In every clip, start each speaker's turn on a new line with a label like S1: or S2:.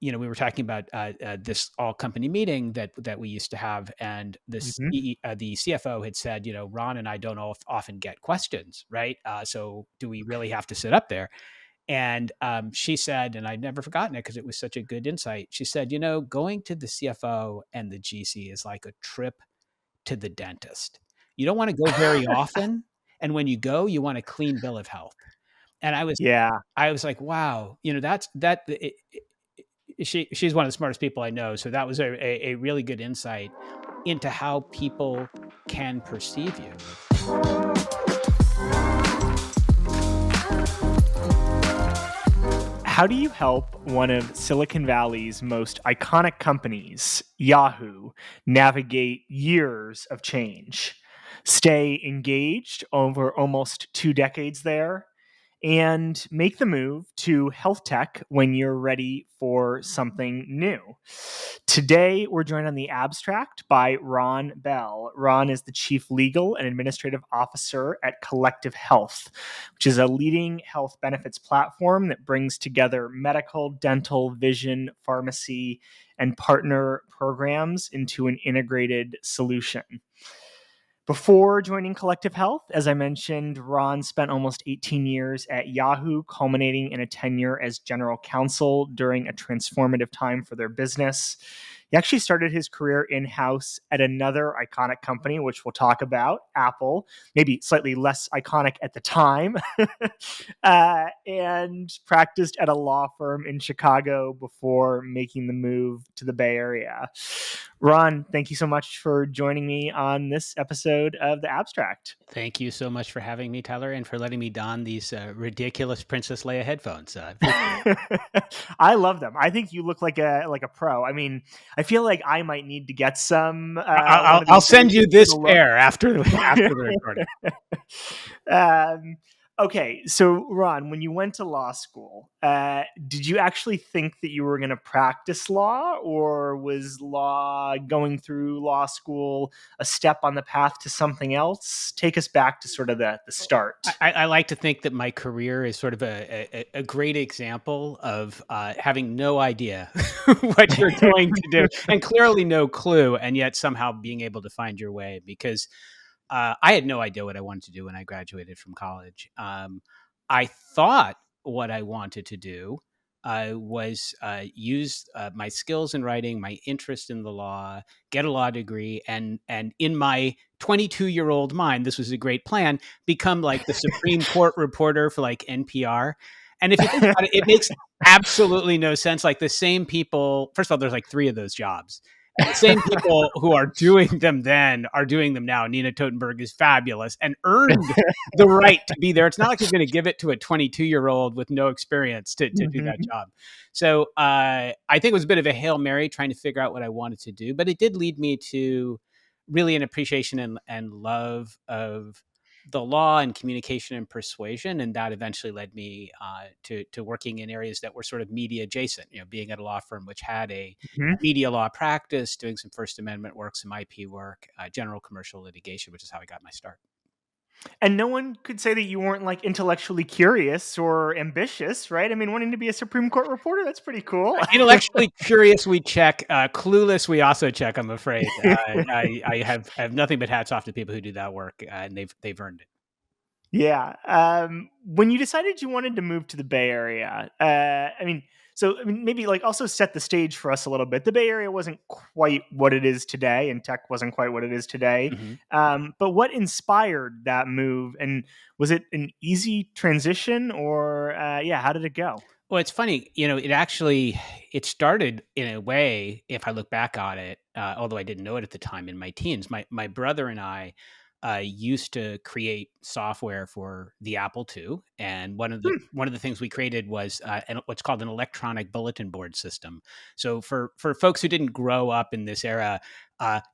S1: we were talking about this all company meeting that we used to have, and this the CFO had said, Ron and I don't often get questions, right? So do we really have to sit up there? And she said, and I've never forgotten it because it was such a good insight. She said, going to the CFO and the GC is like a trip to the dentist. You don't want to go very often, and when you go, you want a clean bill of health. And I was like, wow, she's one of the smartest people I know. So that was a really good insight into how people can perceive you.
S2: How do you help one of Silicon Valley's most iconic companies, Yahoo, navigate years of change, stay engaged over almost 2 decades there, and make the move to health tech when you're ready for something new? Today, we're joined on the Abstract by Ron Bell. Ron is the Chief Legal and Administrative Officer at Collective Health, which is a leading health benefits platform that brings together medical, dental, vision, pharmacy, and partner programs into an integrated solution. Before joining Collective Health, as I mentioned, Ron spent almost 18 years at Yahoo, culminating in a tenure as general counsel during a transformative time for their business. He actually started his career in-house at another iconic company, which we'll talk about, Apple, maybe slightly less iconic at the time, and practiced at a law firm in Chicago before making the move to the Bay Area. Ron, thank you so much for joining me on this episode of The Abstract.
S1: Thank you so much for having me, Tyler, and for letting me don these ridiculous Princess Leia headphones.
S2: I love them. I think you look like a pro. I mean, I feel like I might need to get some.
S1: I'll send you this pair after the recording.
S2: Okay, so Ron, when you went to law school, did you actually think that you were going to practice law, or was going through law school a step on the path to something else? Take us back to sort of the start.
S1: I like to think that my career is sort of a great example of having no idea what you're going to do, and clearly no clue, and yet somehow being able to find your way, because I had no idea what I wanted to do when I graduated from college. I thought what I wanted to do was use my skills in writing, my interest in the law, get a law degree, and in my 22-year-old mind, this was a great plan, become like the Supreme Court reporter for like NPR. And if you think about it, it makes absolutely no sense. Like the same people, first of all, there's like 3 of those jobs. And the same people who are doing them then are doing them now. Nina Totenberg is fabulous and earned the right to be there. It's not like you're going to give it to a 22-year-old with no experience to do that job. So I think it was a bit of a Hail Mary trying to figure out what I wanted to do. But it did lead me to really an appreciation and love of the law and communication and persuasion, and that eventually led me to working in areas that were sort of media adjacent. Being at a law firm which had a media law practice, doing some First Amendment work, some IP work, general commercial litigation, which is how I got my start.
S2: And no one could say that you weren't like intellectually curious or ambitious, right? I mean, wanting to be a Supreme Court reporter, that's pretty cool.
S1: Intellectually curious, we check. Clueless, we also check, I'm afraid. I have nothing but hats off to people who do that work, and they've earned it.
S2: Yeah. When you decided you wanted to move to the Bay Area, maybe like also set the stage for us a little bit. The Bay Area wasn't quite what it is today, and tech wasn't quite what it is today. But what inspired that move, and was it an easy transition, or how did it go?
S1: Well, it's funny, it started in a way, if I look back on it, although I didn't know it at the time in my teens. My brother and I used to create software for the Apple II, and one of the things we created was what's called an electronic bulletin board system. So for folks who didn't grow up in this era,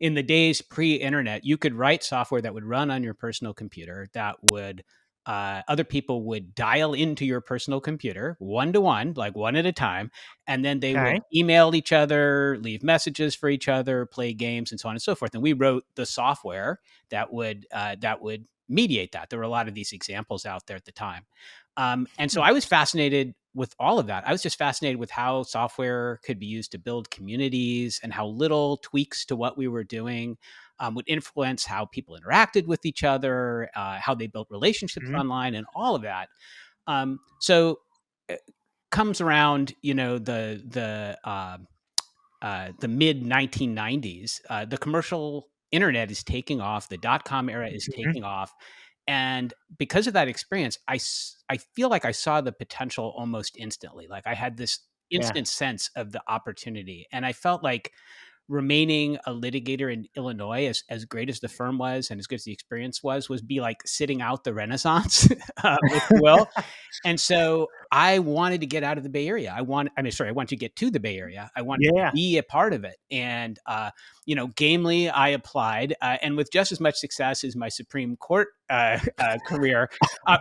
S1: in the days pre-internet, you could write software that would run on your personal computer that would other people would dial into your personal computer one-to-one, like one at a time, and then they would email each other, leave messages for each other, play games, and so on and so forth. And we wrote the software that would mediate that. There were a lot of these examples out there at the time. And so I was fascinated with all of that, I was just fascinated with how software could be used to build communities and how little tweaks to what we were doing would influence how people interacted with each other, how they built relationships
S2: Mhm.
S1: online, and all of that. So comes around, the mid 1990s. The commercial internet is taking off. The dot-com era is
S2: Mhm.
S1: taking off. And because of that experience, I feel like I saw the potential almost instantly. Like I had this
S2: Yeah.
S1: instant sense of the opportunity. And I felt like remaining a litigator in Illinois, as great as the firm was and as good as the experience was be like sitting out the Renaissance, if you will. And so I wanted to get out of the Bay Area. I wanted to get to the Bay Area. I wanted to
S2: Yeah.
S1: be a part of it. And, gamely, I applied, and with just as much success as my Supreme Court career,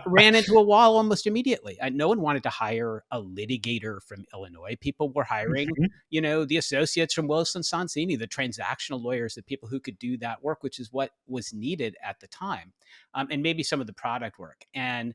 S1: ran into a wall almost immediately. No one wanted to hire a litigator from Illinois. People were hiring,
S2: Mhm.
S1: the associates from Wilson Sonsini, the transactional lawyers, the people who could do that work, which is what was needed at the time, and maybe some of the product work. And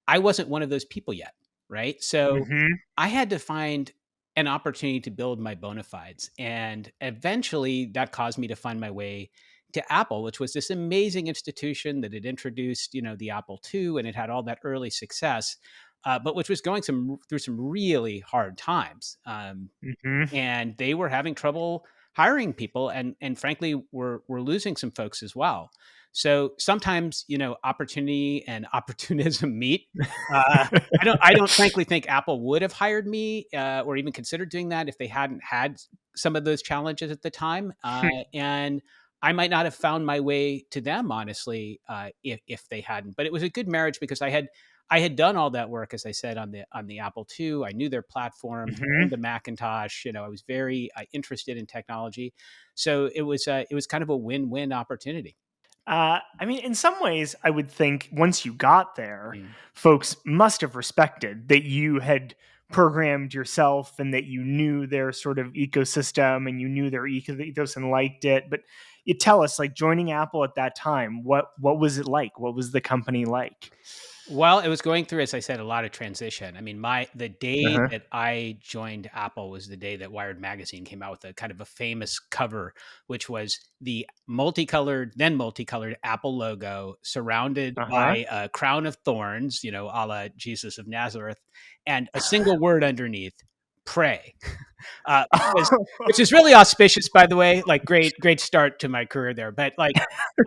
S1: I wasn't one of those people yet, right? So
S2: Mhm.
S1: I had to find an opportunity to build my bona fides. And eventually that caused me to find my way to Apple, which was this amazing institution that had introduced, the Apple II, and it had all that early success, but which was going through some really hard times.
S2: Mhm.
S1: And they were having trouble hiring people, and frankly we're losing some folks as well. So sometimes, opportunity and opportunism meet. I don't frankly think Apple would have hired me, or even considered doing that if they hadn't had some of those challenges at the time, and I might not have found my way to them, honestly, if they hadn't. But it was a good marriage because I had done all that work, as I said, on the Apple II. I knew their platforms. I owned
S2: Mhm.
S1: a Macintosh. I was very interested in technology, so it was kind of a win-win opportunity.
S2: I mean, in some ways, I would think once you got there,
S1: Mm.
S2: folks must have respected that you had programmed yourself and that you knew their sort of ecosystem and you knew their ethos and liked it. But you tell us, like joining Apple at that time, what was it like? What was the company like?
S1: Well, it was going through, as I said, a lot of transition. I mean, the day
S2: Uh-huh.
S1: that I joined Apple was the day that Wired magazine came out with a kind of a famous cover, which was the then multicolored Apple logo surrounded
S2: Uh-huh.
S1: by a crown of thorns, a la Jesus of Nazareth, and a single word underneath: pray. Which is really auspicious, by the way. Like, great start to my career there. But like,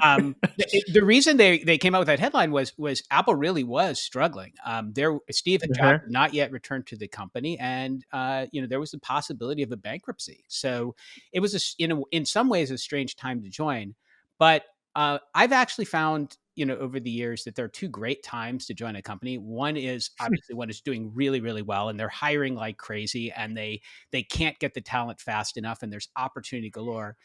S1: the reason they came out with that headline was Apple really was struggling. Steve Jobs
S2: Uh-huh.
S1: had not yet returned to the company, and there was the possibility of a bankruptcy. So it was in some ways a strange time to join. But I've actually found, over the years, that there are two great times to join a company. One is obviously when it's doing really, really well and they're hiring like crazy, and they can't get the talent fast enough, and there's opportunity galore.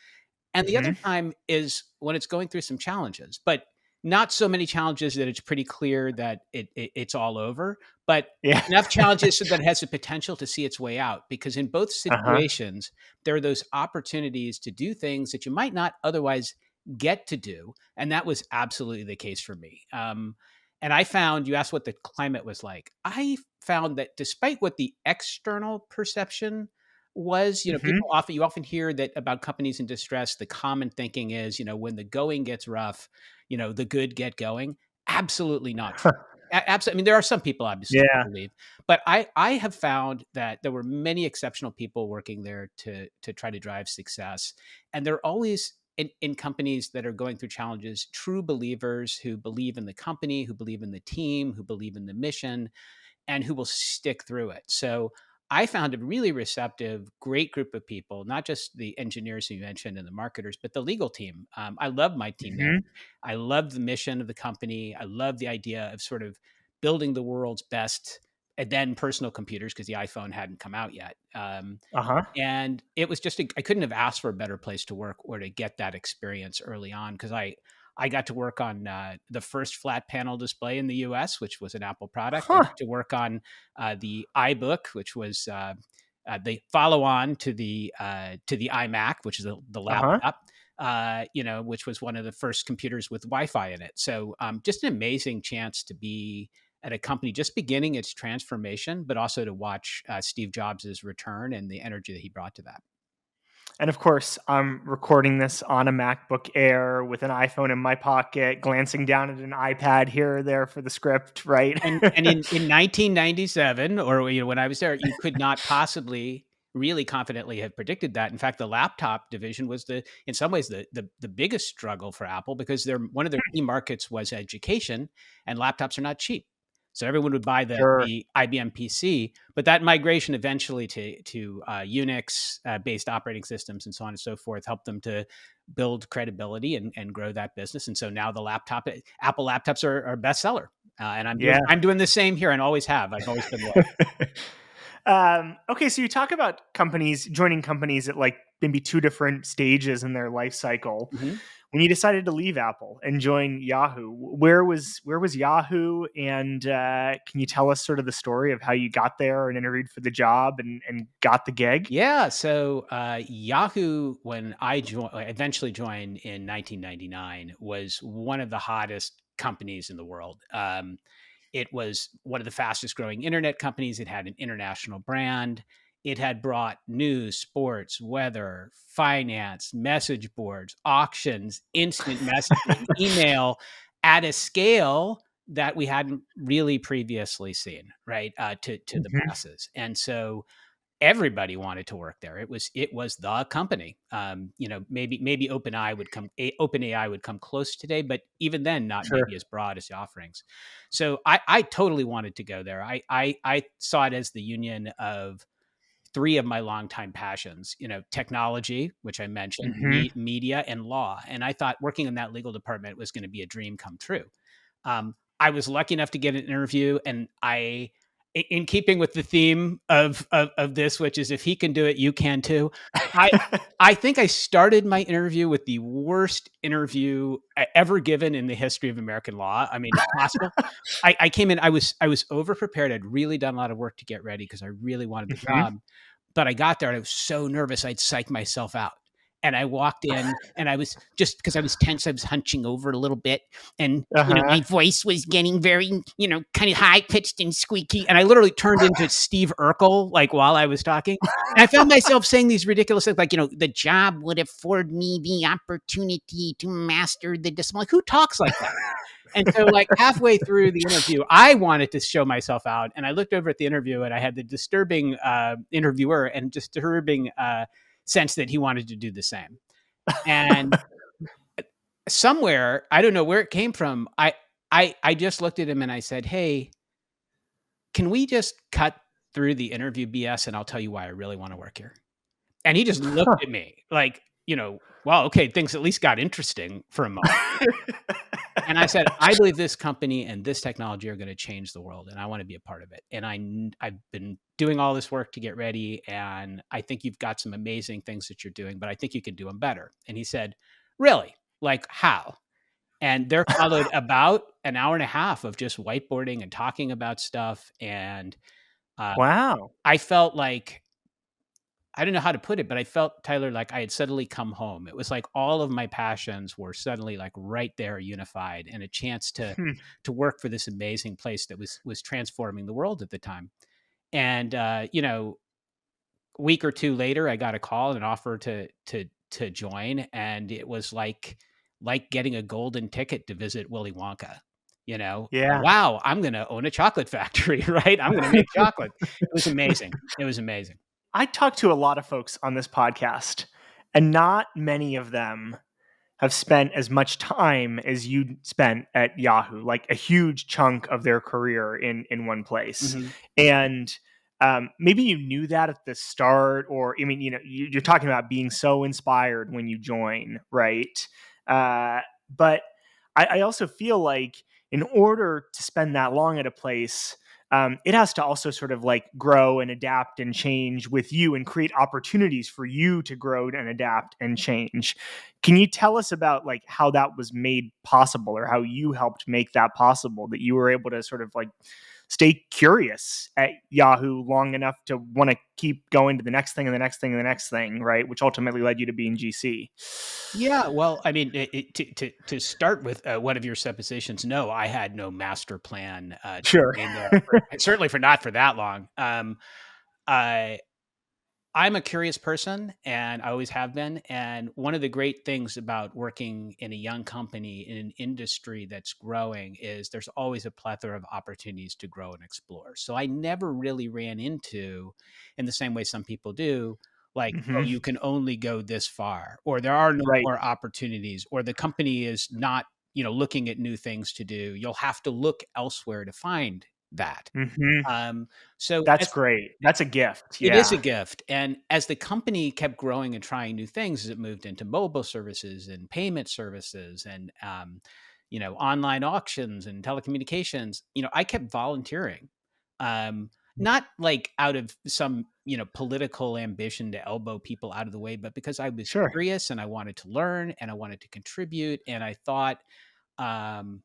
S1: And the other
S2: Mhm.
S1: time is when it's going through some challenges, but not so many challenges that it's pretty clear that it's all over, but
S2: Yeah.
S1: enough challenges so that it has the potential to see its way out. Because in both
S2: Uh-huh.
S1: situations, there are those opportunities to do things that you might not otherwise get to do. And that was absolutely the case for me. And I found, you asked what the climate was like. I found that despite what the external perception was,
S2: Mhm.
S1: you often hear that about companies in distress. The common thinking is, when the going gets rough, the good get going. Absolutely not true. Absolutely. I mean, there are some people obviously
S2: Yeah.
S1: who believe, but I have found that there were many exceptional people working there to try to drive success, and they're always in companies that are going through challenges, true believers who believe in the company, who believe in the team, who believe in the mission, and who will stick through it. So I found a really receptive, great group of people, not just the engineers who you mentioned and the marketers, but the legal team. I love my team there.
S2: Mhm.
S1: I love the mission of the company. I love the idea of sort of building the world's best, and then personal computers, because the iPhone hadn't come out yet.
S2: Uh-huh.
S1: And it was I couldn't have asked for a better place to work or to get that experience early on, because I got to work on the first flat panel display in the U.S., which was an Apple product. I
S2: Huh.
S1: got to work on the iBook, which was the follow-on to the iMac, which is the
S2: Uh-huh.
S1: laptop. Which was one of the first computers with Wi-Fi in it. So just an amazing chance to be at a company just beginning its transformation, but also to watch Steve Jobs' return and the energy that he brought to that.
S2: And of course, I'm recording this on a MacBook Air with an iPhone in my pocket, glancing down at an iPad here or there for the script, right?
S1: And in 1997, or when I was there, you could not possibly really confidently have predicted that. In fact, the laptop division was in some ways the biggest struggle for Apple, because one of their key markets was education, and laptops are not cheap. So everyone would buy
S2: Sure.
S1: the IBM PC, but that migration eventually to Unix based operating systems and so on and so forth helped them to build credibility and grow that business. And so now Apple laptops are bestseller. And
S2: Yeah.
S1: I'm doing the same here, and always have. I've always been
S2: Okay, so you talk about joining companies at like maybe two different stages in their life cycle.
S1: Mhm.
S2: When you decided to leave Apple and join Yahoo, where was Yahoo? And can you tell us sort of the story of how you got there and interviewed for the job and got the gig?
S1: Yeah. So Yahoo, when I eventually joined in 1999, was one of the hottest companies in the world. It was one of the fastest growing internet companies. It had an international brand. It had brought news, sports, weather, finance, message boards, auctions, instant messaging, email at a scale that we hadn't really previously seen, right? To the
S2: Mhm.
S1: masses. And so everybody wanted to work there. It was the company. Maybe OpenAI would come close today, but even then, not
S2: Sure.
S1: maybe as broad as the offerings. So I totally wanted to go there. I saw it as the union of three of my longtime passions, technology, which I mentioned,
S2: Hmm.
S1: media, and law. And I thought working in that legal department was going to be a dream come true. I was lucky enough to get an interview, and in keeping with the theme of this, which is if he can do it, you can too. I I think I started my interview with the worst interview ever given in the history of American law. I mean, it's possible. I came in, I was over prepared. I'd really done a lot of work to get ready because I really wanted the
S2: Hmm.
S1: job. But I got there and I was so nervous I'd psych myself out. And I walked in and I was, just because I was tense, I was hunching over a little bit. And,
S2: Uh-huh.
S1: my voice was getting very, kind of high pitched and squeaky. And I literally turned into Steve Urkel, like while I was talking. And I found myself saying these ridiculous things like, the job would afford me the opportunity to master the discipline. Like, who talks like that? And so, like, halfway through the interview, I wanted to show myself out, and I looked over at the interview, and I had the disturbing interviewer and disturbing sense that he wanted to do the same. And somewhere, I don't know where it came from, I just looked at him and I said, "Hey, can we just cut through the interview BS, and I'll tell you why I really want to work here?" And he just looked at me like, well, okay, things at least got interesting for a moment. And I said, "I believe this company and this technology are gonna change the world, and I wanna be a part of it. And I've been doing all this work to get ready, and I think you've got some amazing things that you're doing, but I think you could do them better." And he said, "Really? Like, how?" And there followed about an hour and a half of just whiteboarding and talking about stuff, and, uh,
S2: Wow.
S1: I felt like, I don't know how to put it, but I felt, Tyler, like I had suddenly come home. It was like all of my passions were suddenly like right there unified, and a chance
S2: Hmm.
S1: to work for this amazing place that was transforming the world at the time. And a week or two later, I got a call and an offer to join, and it was like getting a golden ticket to visit Willy Wonka.
S2: Yeah.
S1: Wow, I'm going to own a chocolate factory, right? I'm going to make chocolate. It was amazing. It was amazing.
S2: I talk to a lot of folks on this podcast, and not many of them have spent as much time as you spent at Yahoo, like a huge chunk of their career in one place.
S1: Mhm.
S2: And maybe you knew that at the start, or I mean, you're talking about being so inspired when you join, right? Uh, but I also feel like in order to spend that long at a place, it has to also sort of like grow and adapt and change with you and create opportunities for you to grow and adapt and change. Can you tell us about like how that was made possible, or how you helped make that possible, that you were able to sort of like stay curious at Yahoo long enough to want to keep going to the next thing and the next thing and the next thing, right? Which ultimately led you to being GC.
S1: Yeah, well, I mean, to start with one of your suppositions, no, I had no master plan to
S2: Sure.
S1: remain there, certainly for not for that long. I I'm a curious person, and I always have been. And one of the great things about working in a young company in an industry that's growing is there's always a plethora of opportunities to grow and explore. So I never really ran into, in the same way some people do, like, oh,
S2: Hmm.
S1: you can only go this far, or there are no
S2: Right.
S1: more opportunities, or the company is not, looking at new things to do. You'll have to look elsewhere to find that.
S2: Hmm.
S1: Um, so
S2: That's
S1: as
S2: great. That's a gift.
S1: it is a
S2: Yeah.
S1: gift, and as the company kept growing and trying new things, as it moved into mobile services and payment services and, online auctions and telecommunications, I kept volunteering. Um, Not like out of some, political ambition to elbow people out of the way, but because I was
S2: Sure.
S1: curious and I wanted to learn and I wanted to contribute, and um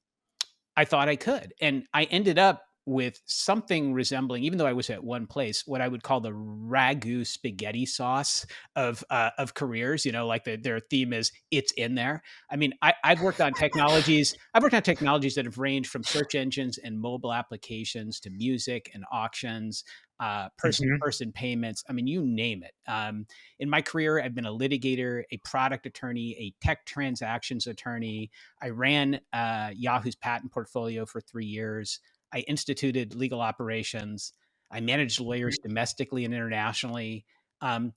S1: I thought I could. And I ended up with something resembling, even though I was at one place, what I would call the ragu spaghetti sauce of careers. Like their theme is "it's in there." I mean, I've worked on technologies. I've worked on technologies that have ranged from search engines and mobile applications to music and auctions,
S2: Hmm.
S1: person-to-person payments. I mean, you name it. In my career, I've been a litigator, a product attorney, a tech transactions attorney. I ran Yahoo's patent portfolio for 3 years. I instituted legal operations. I managed lawyers domestically and internationally.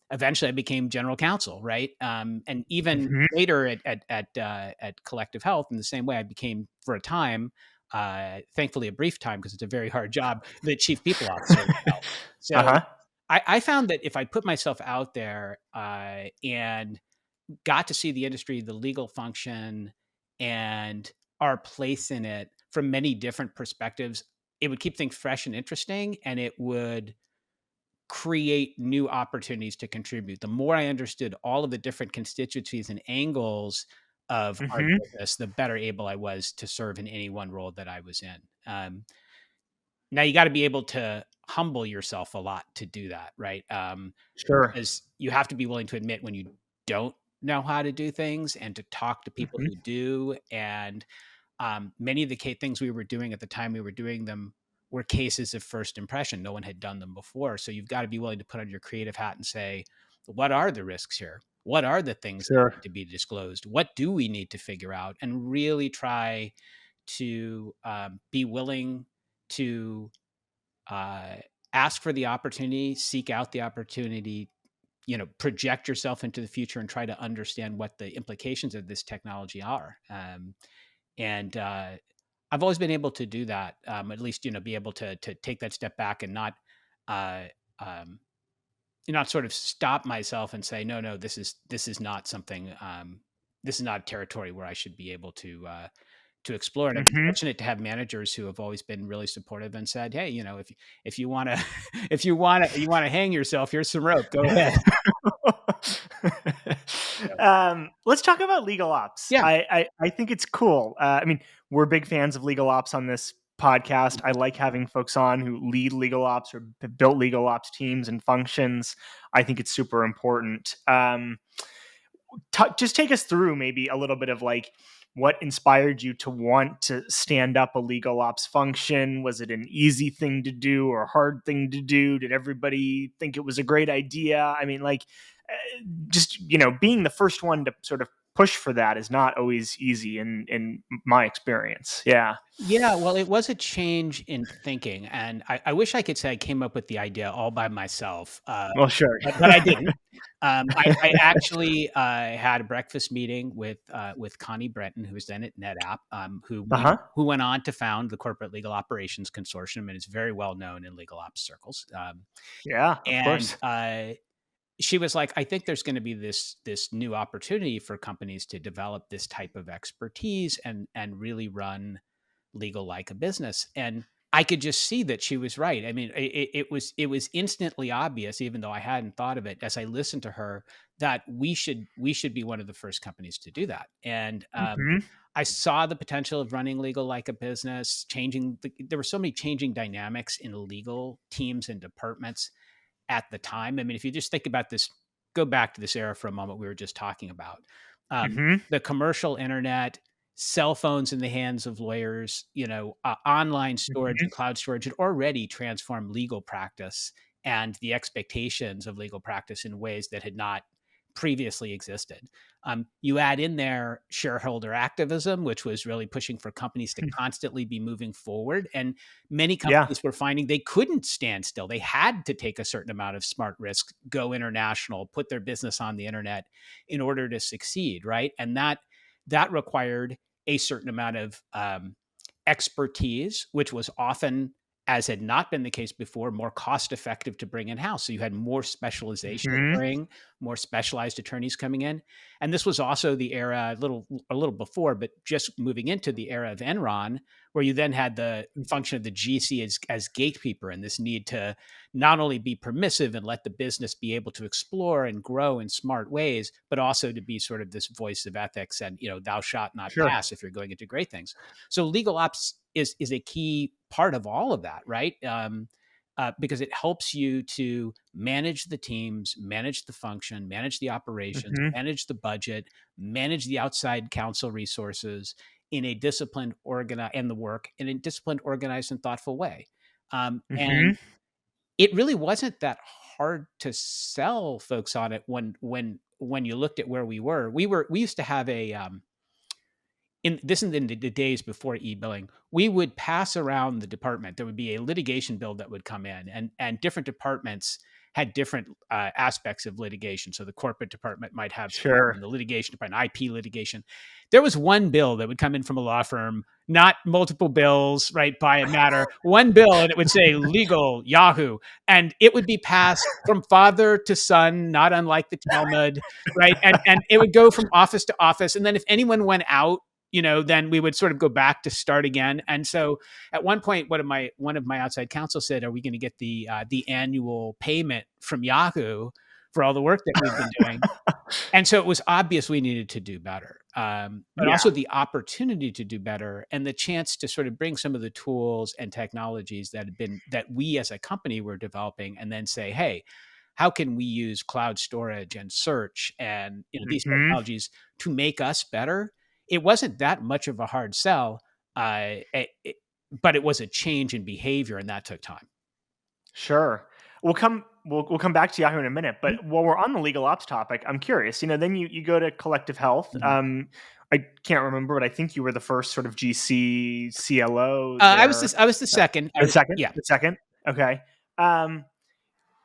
S1: Eventually, I became general counsel, right? And even
S2: Hmm.
S1: later at Collective Health, in the same way, I became for a time, thankfully a brief time because it's a very hard job, the chief people officer at Health. So
S2: Uh-huh.
S1: I found that if I put myself out there and got to see the industry, the legal function, and our place in it from many different perspectives, it would keep things fresh and interesting, and it would create new opportunities to contribute. The more I understood all of the different constituencies and angles of our
S2: Hmm.
S1: business, the better able I was to serve in any one role that I was in. Now you got to be able to humble yourself a lot to do that, right?
S2: Sure.
S1: Because you have to be willing to admit when you don't know how to do things and to talk to people
S2: Hmm.
S1: who do. And many of the things we were doing at the time we were doing them were cases of first impression. No one had done them before. So you've got to be willing to put on your creative hat and say, what are the risks here? What are the things that
S2: Sure.
S1: need to be disclosed? What do we need to figure out? And really try to be willing to uh, ask for the opportunity, seek out the opportunity, project yourself into the future and try to understand what the implications of this technology are. And I've always been able to do that. At least, be able to take that step back and not, uh, um, not sort of stop myself and say, no, this is not something. This is not a territory where I should be able to explore. And I've been
S2: Hmm.
S1: fortunate to have managers who have always been really supportive and said, "Hey, if you want to, if you want to hang yourself, here's some rope. Go ahead."
S2: Let's talk about legal ops.
S1: Yeah.
S2: I think it's cool. I mean, we're big fans of legal ops on this podcast. I
S1: Mhm.
S2: like having folks on who lead legal ops or have built legal ops teams and functions. I think it's super important. Just take us through maybe a little bit of like what inspired you to want to stand up a legal ops function. Was it an easy thing to do or a hard thing to do? Did everybody think it was a great idea? I mean, like, just being the first one to sort of push for that is not always easy in my experience. Yeah.
S1: Yeah, well, it was a change in thinking, and I wish I could say I came up with the idea all by myself,
S2: Well, sure.
S1: but I didn't. I actually had a breakfast meeting with Connie Brenton, who was then at NetApp,
S2: Uh-huh.
S1: who went on to found the Corporate Legal Operations Consortium, and is very well known in legal ops circles.
S2: Yeah, of
S1: And
S2: course.
S1: she was like, "I think there's going to be this new opportunity for companies to develop this type of expertise and really run legal like a business." And I could just see that she was right. I mean, it was instantly obvious, even though I hadn't thought of it as I listened to her, that we should be one of the first companies to do that. And
S2: Mhm.
S1: I saw the potential of running legal like a business, there were so many changing dynamics in legal teams and departments at the time. I mean, if you just think about this, go back to this era for a moment we were just talking about.
S2: Mhm.
S1: The commercial internet, cell phones in the hands of lawyers, online storage
S2: Mhm.
S1: and cloud storage had already transformed legal practice and the expectations of legal practice in ways that had not previously existed. You add in there shareholder activism, which was really pushing for companies to
S2: Hmm.
S1: constantly be moving forward. And many
S2: Yeah.
S1: companies were finding they couldn't stand still. They had to take a certain amount of smart risk, go international, put their business on the internet in order to succeed, right? And that required a certain amount of expertise, which was often, as had not been the case before, more cost effective to bring in house. So you had more specialization
S2: Mhm.
S1: occurring, more specialized attorneys coming in. And this was also the era a little before, but just moving into the era of Enron, where you then had the function of the GC as gatekeeper and this need to not only be permissive and let the business be able to explore and grow in smart ways, but also to be sort of this voice of ethics and, thou shalt not
S2: Sure.
S1: pass if you're going into great things. So legal ops is a key part of all of that, right? Because it helps you to manage the teams, manage the function, manage the operations,
S2: Mhm.
S1: manage the budget, manage the outside counsel resources in a disciplined, organized, and the work in a disciplined, organized, and thoughtful way. And
S2: Mhm.
S1: it really wasn't that hard to sell folks on it when you looked at where we were. We used to have a in the days before e-billing, we would pass around the department. There would be a litigation bill that would come in, and different departments had different aspects of litigation. So the corporate department might have something,
S2: Sure.
S1: and the litigation department, IP litigation. There was one bill that would come in from a law firm, not multiple bills, right, by a matter. One bill, and it would say legal Yahoo, and it would be passed from father to son, not unlike the Talmud, right? And it would go from office to office, and then if anyone went out, then we would sort of go back to start again. And so at one point, one of my outside counsel said, "Are we going to get the annual payment from Yahoo for all the work that we've been doing?" And so it was obvious we needed to do better, but
S2: Yeah.
S1: also the opportunity to do better and the chance to sort of bring some of the tools and technologies that we as a company were developing, and then say, "Hey, how can we use cloud storage and search and these
S2: Mhm.
S1: technologies to make us better?" It wasn't that much of a hard sell, but it was a change in behavior, and that took time.
S2: Sure. We'll come back to Yahoo in a minute,
S1: Mhm,
S2: but while we're on the legal ops topic, I'm curious. Then you go to Collective Health.
S1: mhm.
S2: I can't remember, but I think you were the first sort of GC CLO there.
S1: I was the second.
S2: The second,
S1: Yeah.
S2: the second. Okay. Um,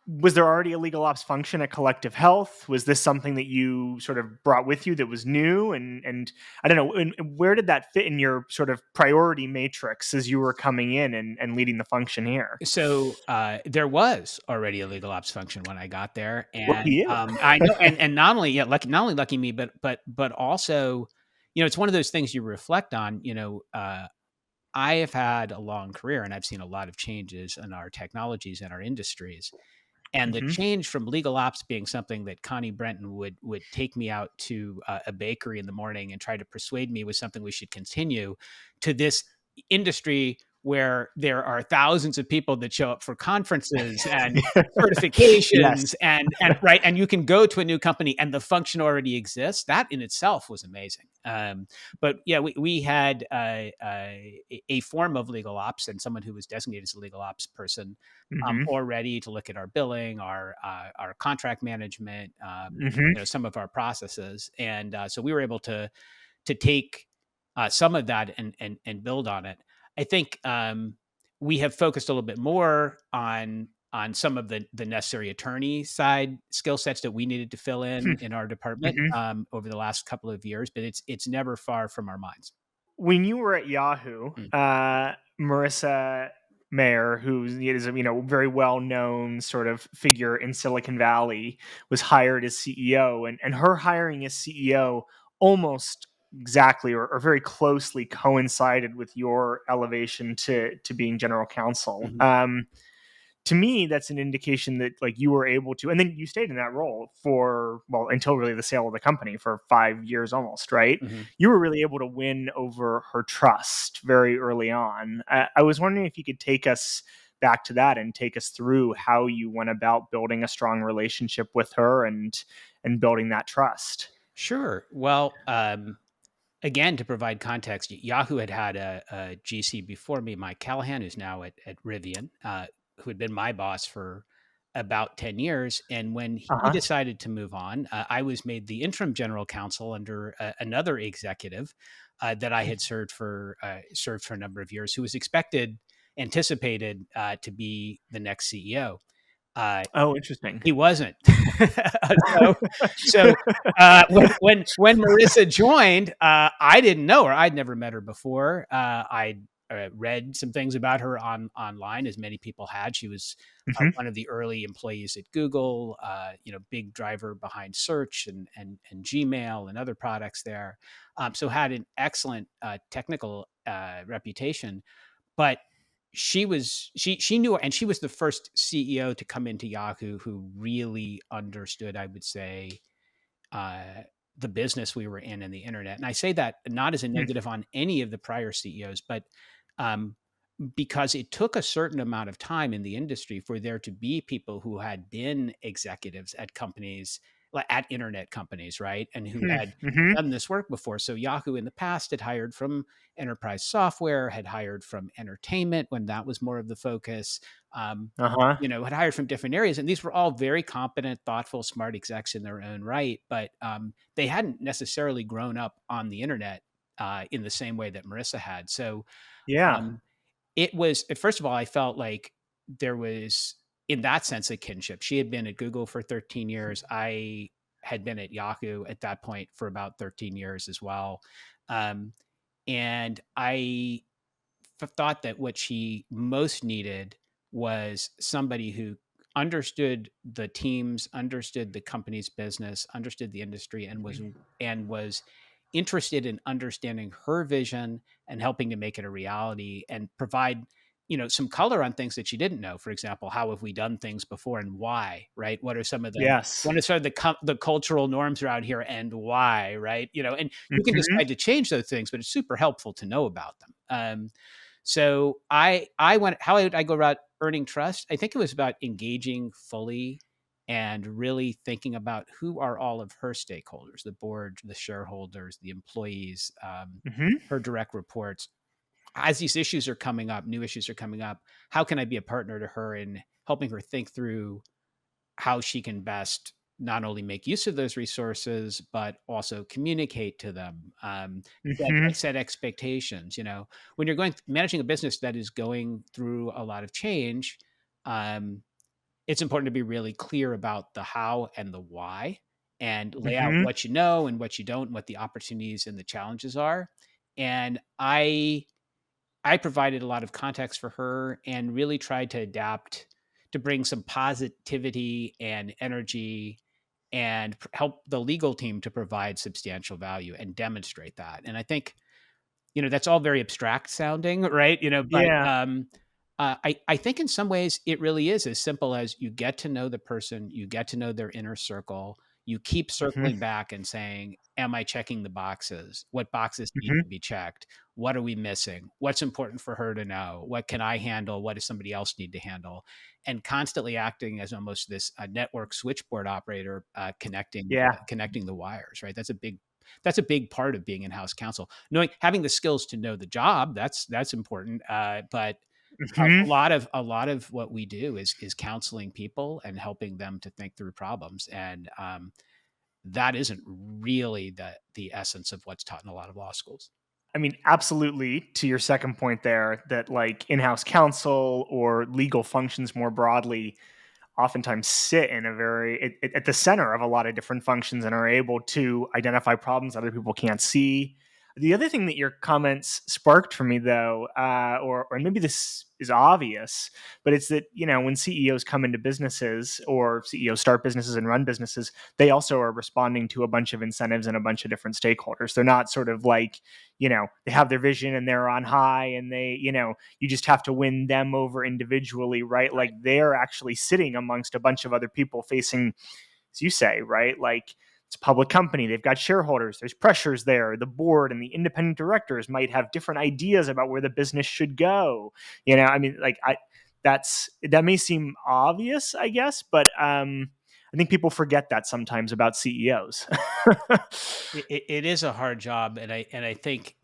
S2: was there already a legal ops function at Collective Health? Was this something that you sort of brought with you that was new? And I don't know, and where did that fit in your sort of priority matrix as you were coming in and leading the function here?
S1: So there was already a legal ops function when I got there,
S2: Lucky
S1: and
S2: you.
S1: I know, and not only not only lucky me, but also, it's one of those things you reflect on. I have had a long career, and I've seen a lot of changes in our technologies and our industries. And the
S2: Hmm.
S1: change from legal ops being something that Connie Brenton would take me out to a bakery in the morning and try to persuade me was something we should continue, to this industry where there are thousands of people that show up for conferences and
S2: Yes.
S1: certifications and right, and you can go to a new company and the function already exists. That in itself was amazing. But yeah, we had a form of legal ops and someone who was designated as a legal ops person,
S2: Hmm.
S1: or ready to look at our billing, our contract management,
S2: Hmm.
S1: some of our processes, and so we were able to take some of that and build on it. I think we have focused a little bit more on some of the necessary attorney side skill sets that we needed to fill in our department
S2: Hmm.
S1: over the last couple of years, but it's never far from our minds.
S2: When you were at Yahoo,
S1: Mm.
S2: Marissa Mayer, who is a very well known sort of figure in Silicon Valley, was hired as CEO, and her hiring as CEO almost exactly or very closely coincided with your elevation to being general counsel.
S1: Mhm.
S2: To me, that's an indication that like you were able to, and then you stayed in that role for, well, until really the sale of the company for 5 years almost, right?
S1: Mhm.
S2: You were really able to win over her trust very early on. I was wondering if you could take us back to that and take us through how you went about building a strong relationship with her and building that trust.
S1: Sure. Well, again, to provide context, Yahoo had a GC before me, Mike Callahan, who's now at Rivian, who had been my boss for about 10 years. And when he
S2: Uh-huh.
S1: decided to move on, I was made the interim general counsel under another executive that I had served for a number of years, who was anticipated to be the next CEO.
S2: Oh, interesting.
S1: He wasn't. so when Marissa joined, I didn't know her. I'd never met her before. I'd read some things about her online, as many people had. She was
S2: Hmm.
S1: one of the early employees at Google. Big driver behind search and Gmail and other products there. So had an excellent technical reputation, but she knew, and she was the first CEO to come into Yahoo who really understood, I would say, uh, the business we were in and the internet. And I say that not as a negative on any of the prior CEOs, but um, because it took a certain amount of time in the industry for there to be people who had been executives at companies, like at internet companies, right? And who had
S2: Hmm.
S1: done this work before. So Yahoo in the past had hired from enterprise software, had hired from entertainment when that was more of the focus. Um,
S2: Uh-huh.
S1: had hired from different areas, and these were all very competent, thoughtful, smart execs in their own right, but they hadn't necessarily grown up on the internet in the same way that Marissa had. So
S2: Yeah.
S1: um, it was, first of all, I felt like there was, in that sense, a kinship. She had been at Google for 13 years. I had been at Yahoo at that point for about 13 years as well. Um, and I thought that what she most needed was somebody who understood the teams, understood the company's business, understood the industry, and was interested in understanding her vision and helping to make it a reality and provide some color on things that she didn't know. For example, how have we done things before and why? Right? What are some of the
S2: Yes.
S1: what are some of the cultural norms around here and why? Right? And you can
S2: Hmm.
S1: decide to change those things, but it's super helpful to know about them. So I went, how would I go about earning trust? I think it was about engaging fully and really thinking about who are all of her stakeholders, the board, the shareholders, the employees,
S2: Hmm.
S1: her direct reports. As these issues are coming up, new issues are coming up, how can I be a partner to her in helping her think through how she can best not only make use of those resources, but also communicate to them,
S2: Hmm.
S1: set expectations. When you're managing a business that is going through a lot of change, um, it's important to be really clear about the how and the why, and lay out
S2: Hmm.
S1: what you know and what you don't, and what the opportunities and the challenges are. And I provided a lot of context for her and really tried to adapt to bring some positivity and energy and help the legal team to provide substantial value and demonstrate that. And I think, that's all very abstract sounding, right? But
S2: Yeah.
S1: I think in some ways it really is as simple as you get to know the person, you get to know their inner circle, you keep
S2: Hmm.
S1: circling back and saying, am I checking the boxes? What boxes need
S2: Hmm.
S1: to be checked? What are we missing? What's important for her to know? What can I handle? What does somebody else need to handle? And constantly acting as almost this network switchboard operator,
S2: Yeah.
S1: connecting the wires, right? That's a big part of being in-house counsel. Having the skills to know the job, that's important. But
S2: Hmm.
S1: a lot of what we do is counseling people and helping them to think through problems, and that isn't really the essence of what's taught in a lot of law schools.
S2: I mean, absolutely. To your second point there, that like in-house counsel or legal functions more broadly oftentimes sit in a at the center of a lot of different functions and are able to identify problems other people can't see, The other thing that your comments sparked for me, though, or maybe this is obvious, but it's that, when CEOs come into businesses, or CEOs start businesses and run businesses, they also are responding to a bunch of incentives and a bunch of different stakeholders. They're not sort of like, they have their vision and they're on high, and you just have to win them over individually, right? Like, they're actually sitting amongst a bunch of other people facing, as you say, right? Like, it's a public company. They've got shareholders. There's pressures there. The board and the independent directors might have different ideas about where the business should go. That may seem obvious, I guess, but I think people forget that sometimes about CEOs.
S1: It is a hard job, and I think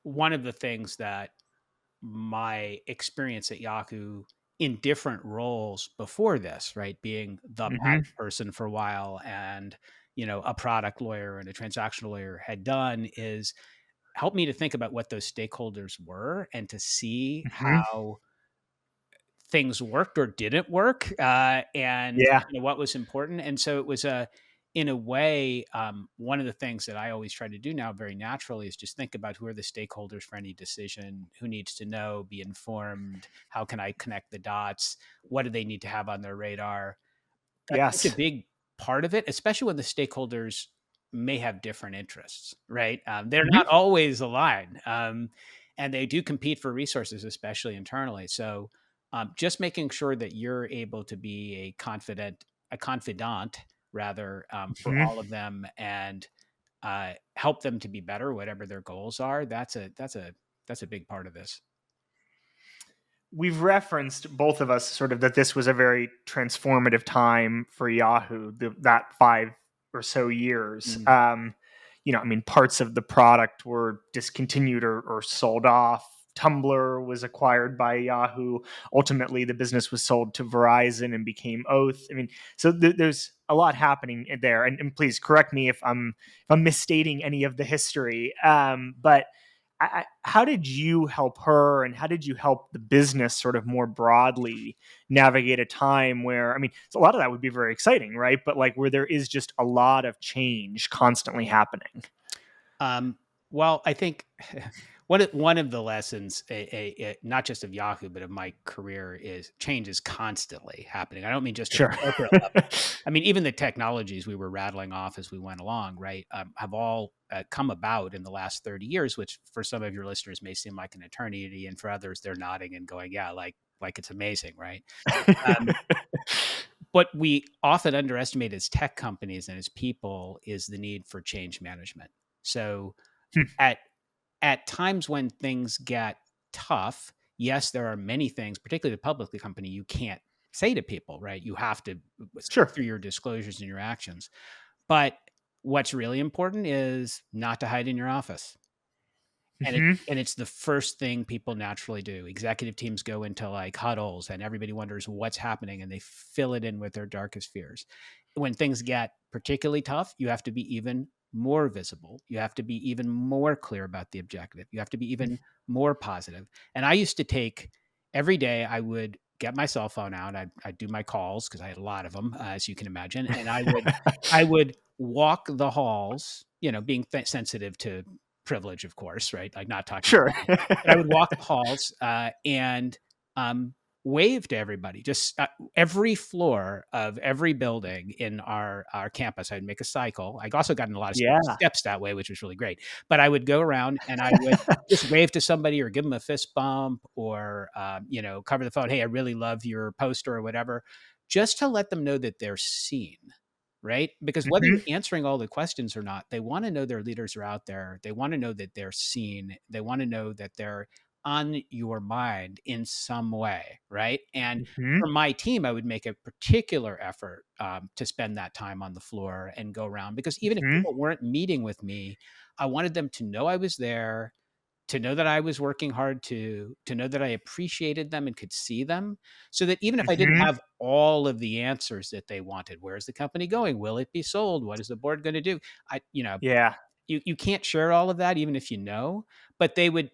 S1: one of the things that my experience at Yahoo in different roles before this, right, being the
S2: Mm-hmm.
S1: product person for a while and a product lawyer and a transactional lawyer had done is help me to think about what those stakeholders were and to see
S2: Mm-hmm.
S1: how things worked or didn't work, and
S2: Yeah.
S1: what was important. And so it was in a way, one of the things that I always try to do now very naturally is just think about who are the stakeholders for any decision, who needs to know, be informed, how can I connect the dots, what do they need to have on their radar. That's such a
S2: Yes.
S1: big part of it, especially when the stakeholders may have different interests, right? They're not
S2: Mm-hmm.
S1: always aligned, and they do compete for resources, especially internally. So, just making sure that you're able to be a confidant, rather, for
S2: Mm-hmm.
S1: all of them, and help them to be better, whatever their goals are. That's a big part of this.
S2: We've referenced, both of us, sort of, that this was a very transformative time for Yahoo, that 5 or so years.
S1: Mm.
S2: Parts of the product were discontinued or sold off. Tumblr was acquired by Yahoo. Ultimately, the business was sold to Verizon and became Oath. So there's a lot happening there. And please correct me if I'm misstating any of the history. But how did you help her, and how did you help the business sort of more broadly navigate a time where, so a lot of that would be very exciting, right? But like, where there is just a lot of change constantly happening.
S1: Well, I think one of the lessons, not just of Yahoo, but of my career, is change is constantly happening. I don't mean just at
S2: Sure.
S1: the corporate level. I mean, even the technologies we were rattling off as we went along, right, have all come about in the last 30 years, which for some of your listeners may seem like an eternity, and for others, they're nodding and going, "Yeah, like it's amazing," right? Um, what we often underestimate as tech companies and as people is the need for change management. So at at times when things get tough, yes, there are many things, particularly the publicly company, you can't say to people, right? You have to stick
S2: Sure.
S1: through your disclosures and your actions. But what's really important is not to hide in your office.
S2: Hmm.
S1: And it's the first thing people naturally do. Executive teams go into like huddles and everybody wonders what's happening, and they fill it in with their darkest fears. When things get particularly tough, you have to be even more visible. You have to be even more clear about the objective. You have to be even more positive. And I used to take every day, I would get my cell phone out. I'd do my calls because I had a lot of them, as you can imagine. And I would walk the halls, being sensitive to privilege, of course, right? Like not talking,
S2: Sure.
S1: but I would walk the halls, and um, wave to everybody. Just every floor of every building in our campus, I'd make a cycle. I also got in a lot of
S2: Yeah.
S1: steps that way, which was really great. But I would go around and I would just wave to somebody or give them a fist bump or cover the phone. Hey, I really love your poster or whatever, just to let them know that they're seen. Right? Because whether
S2: Hmm.
S1: you're answering all the questions or not, they want to know their leaders are out there. They want to know that they're seen. They want to know that they're on your mind in some way. Right? And
S2: Hmm.
S1: for my team, I would make a particular effort to spend that time on the floor and go around, because even if
S2: Hmm.
S1: people weren't meeting with me, I wanted them to know I was there, to know that I was working hard, to know that I appreciated them and could see them, so that even if I didn't
S2: Hmm.
S1: have all of the answers that they wanted, where's the company going? Will it be sold? What is the board going to do? I,
S2: Yeah.
S1: you can't share all of that even if you know, but they would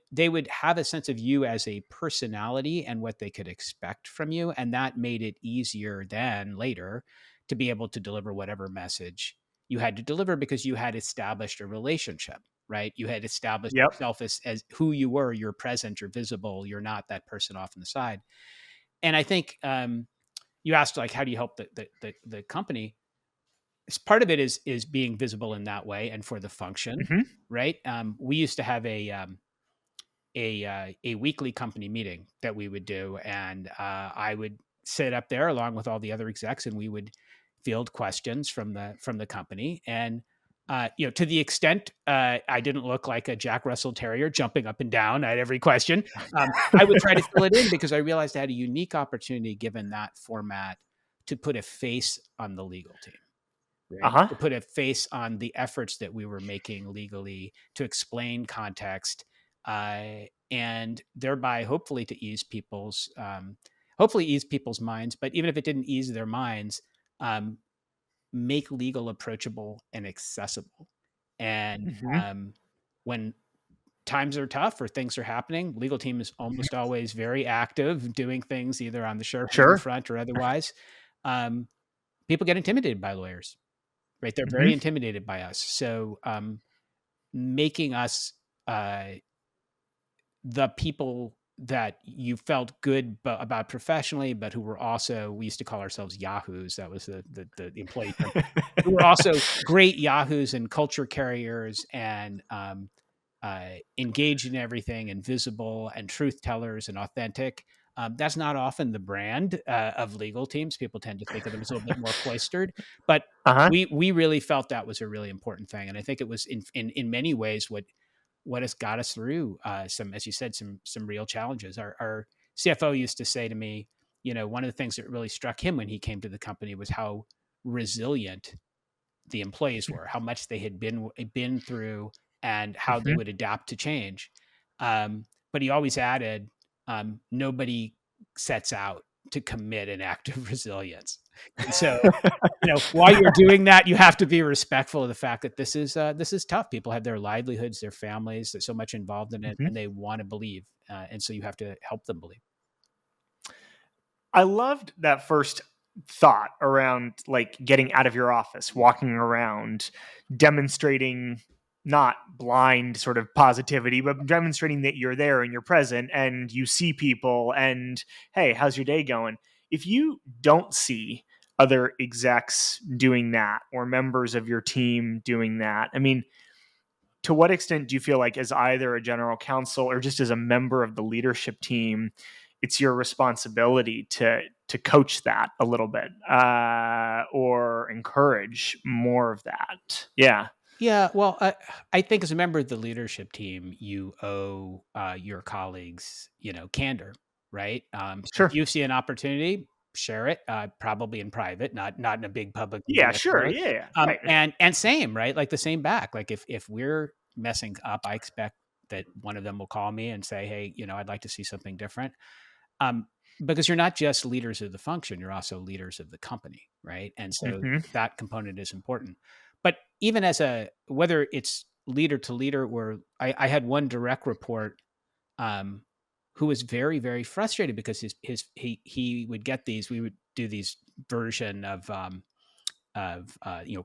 S1: have a sense of you as a personality and what they could expect from you, and that made it easier then later to be able to deliver whatever message you had to deliver because you had established a relationship. right? You had established
S2: Yep.
S1: yourself as who you were. You're present, you're visible, you're not that person off on the side. And I think you asked, like, how do you help the company? Part of it is being visible in that way and for the function,
S2: Hmm.
S1: right? We used to have a weekly company meeting that we would do, and I would sit up there along with all the other execs, and we would field questions from the company. And to the extent I didn't look like a Jack Russell Terrier jumping up and down at every question, I would try to fill it in because I realized I had a unique opportunity, given that format, to put a face on the legal team. Right?
S2: Uh-huh.
S1: To put a face on the efforts that we were making legally, to explain context, and thereby hopefully to ease people's minds. But even if it didn't ease their minds, make legal approachable and accessible. And
S2: Hmm.
S1: when times are tough or things are happening, legal team is almost always very active, doing things either on the shareholder
S2: Sure.
S1: front or otherwise. People get intimidated by lawyers. Right. They're
S2: Hmm.
S1: very intimidated by us. So making us the people that you felt good about professionally, but who were also, we used to call ourselves Yahoos. That was the employee term. We were also great Yahoos and culture carriers, and engaged in everything, and visible, and truth tellers, and authentic. That's not often the brand of legal teams. People tend to think of them as a little bit more cloistered, but
S2: Uh-huh.
S1: we really felt that was a really important thing, and I think it was in many ways what has got us through some, as you said, some real challenges. Our CFO used to say to me, one of the things that really struck him when he came to the company was how resilient the employees were, how much they had been through, and how they
S2: Hmm.
S1: would adapt to change. But he always added, nobody sets out to commit an act of resilience. And so, while you're doing that, you have to be respectful of the fact that this is tough. People have their livelihoods, their families, there's so much involved in it,
S2: Hmm.
S1: and they want to believe. And so you have to help them believe.
S2: I loved that first thought around like getting out of your office, walking around, demonstrating not blind sort of positivity, but demonstrating that you're there and you're present and you see people and, hey, how's your day going? If you don't see other execs doing that or members of your team doing that, I mean, to what extent do you feel like, as either a general counsel or just as a member of the leadership team, it's your responsibility to coach that a little bit or encourage more of that? Yeah.
S1: Yeah, well, I think as a member of the leadership team, you owe your colleagues, candor, right? So if
S2: Sure.
S1: you see an opportunity, share it, probably in private, not in a big public
S2: Yeah.
S1: executive
S2: Sure.
S1: way.
S2: Yeah. Yeah. Right.
S1: And same, right? Like the same back. Like if we're messing up, I expect that one of them will call me and say, "Hey, I'd like to see something different." Um, because you're not just leaders of the function, you're also leaders of the company, right? And so
S2: Hmm.
S1: that component is important. But even whether it's leader to leader, or I had one direct report um, who was very, very frustrated because he would get these, we would do these version of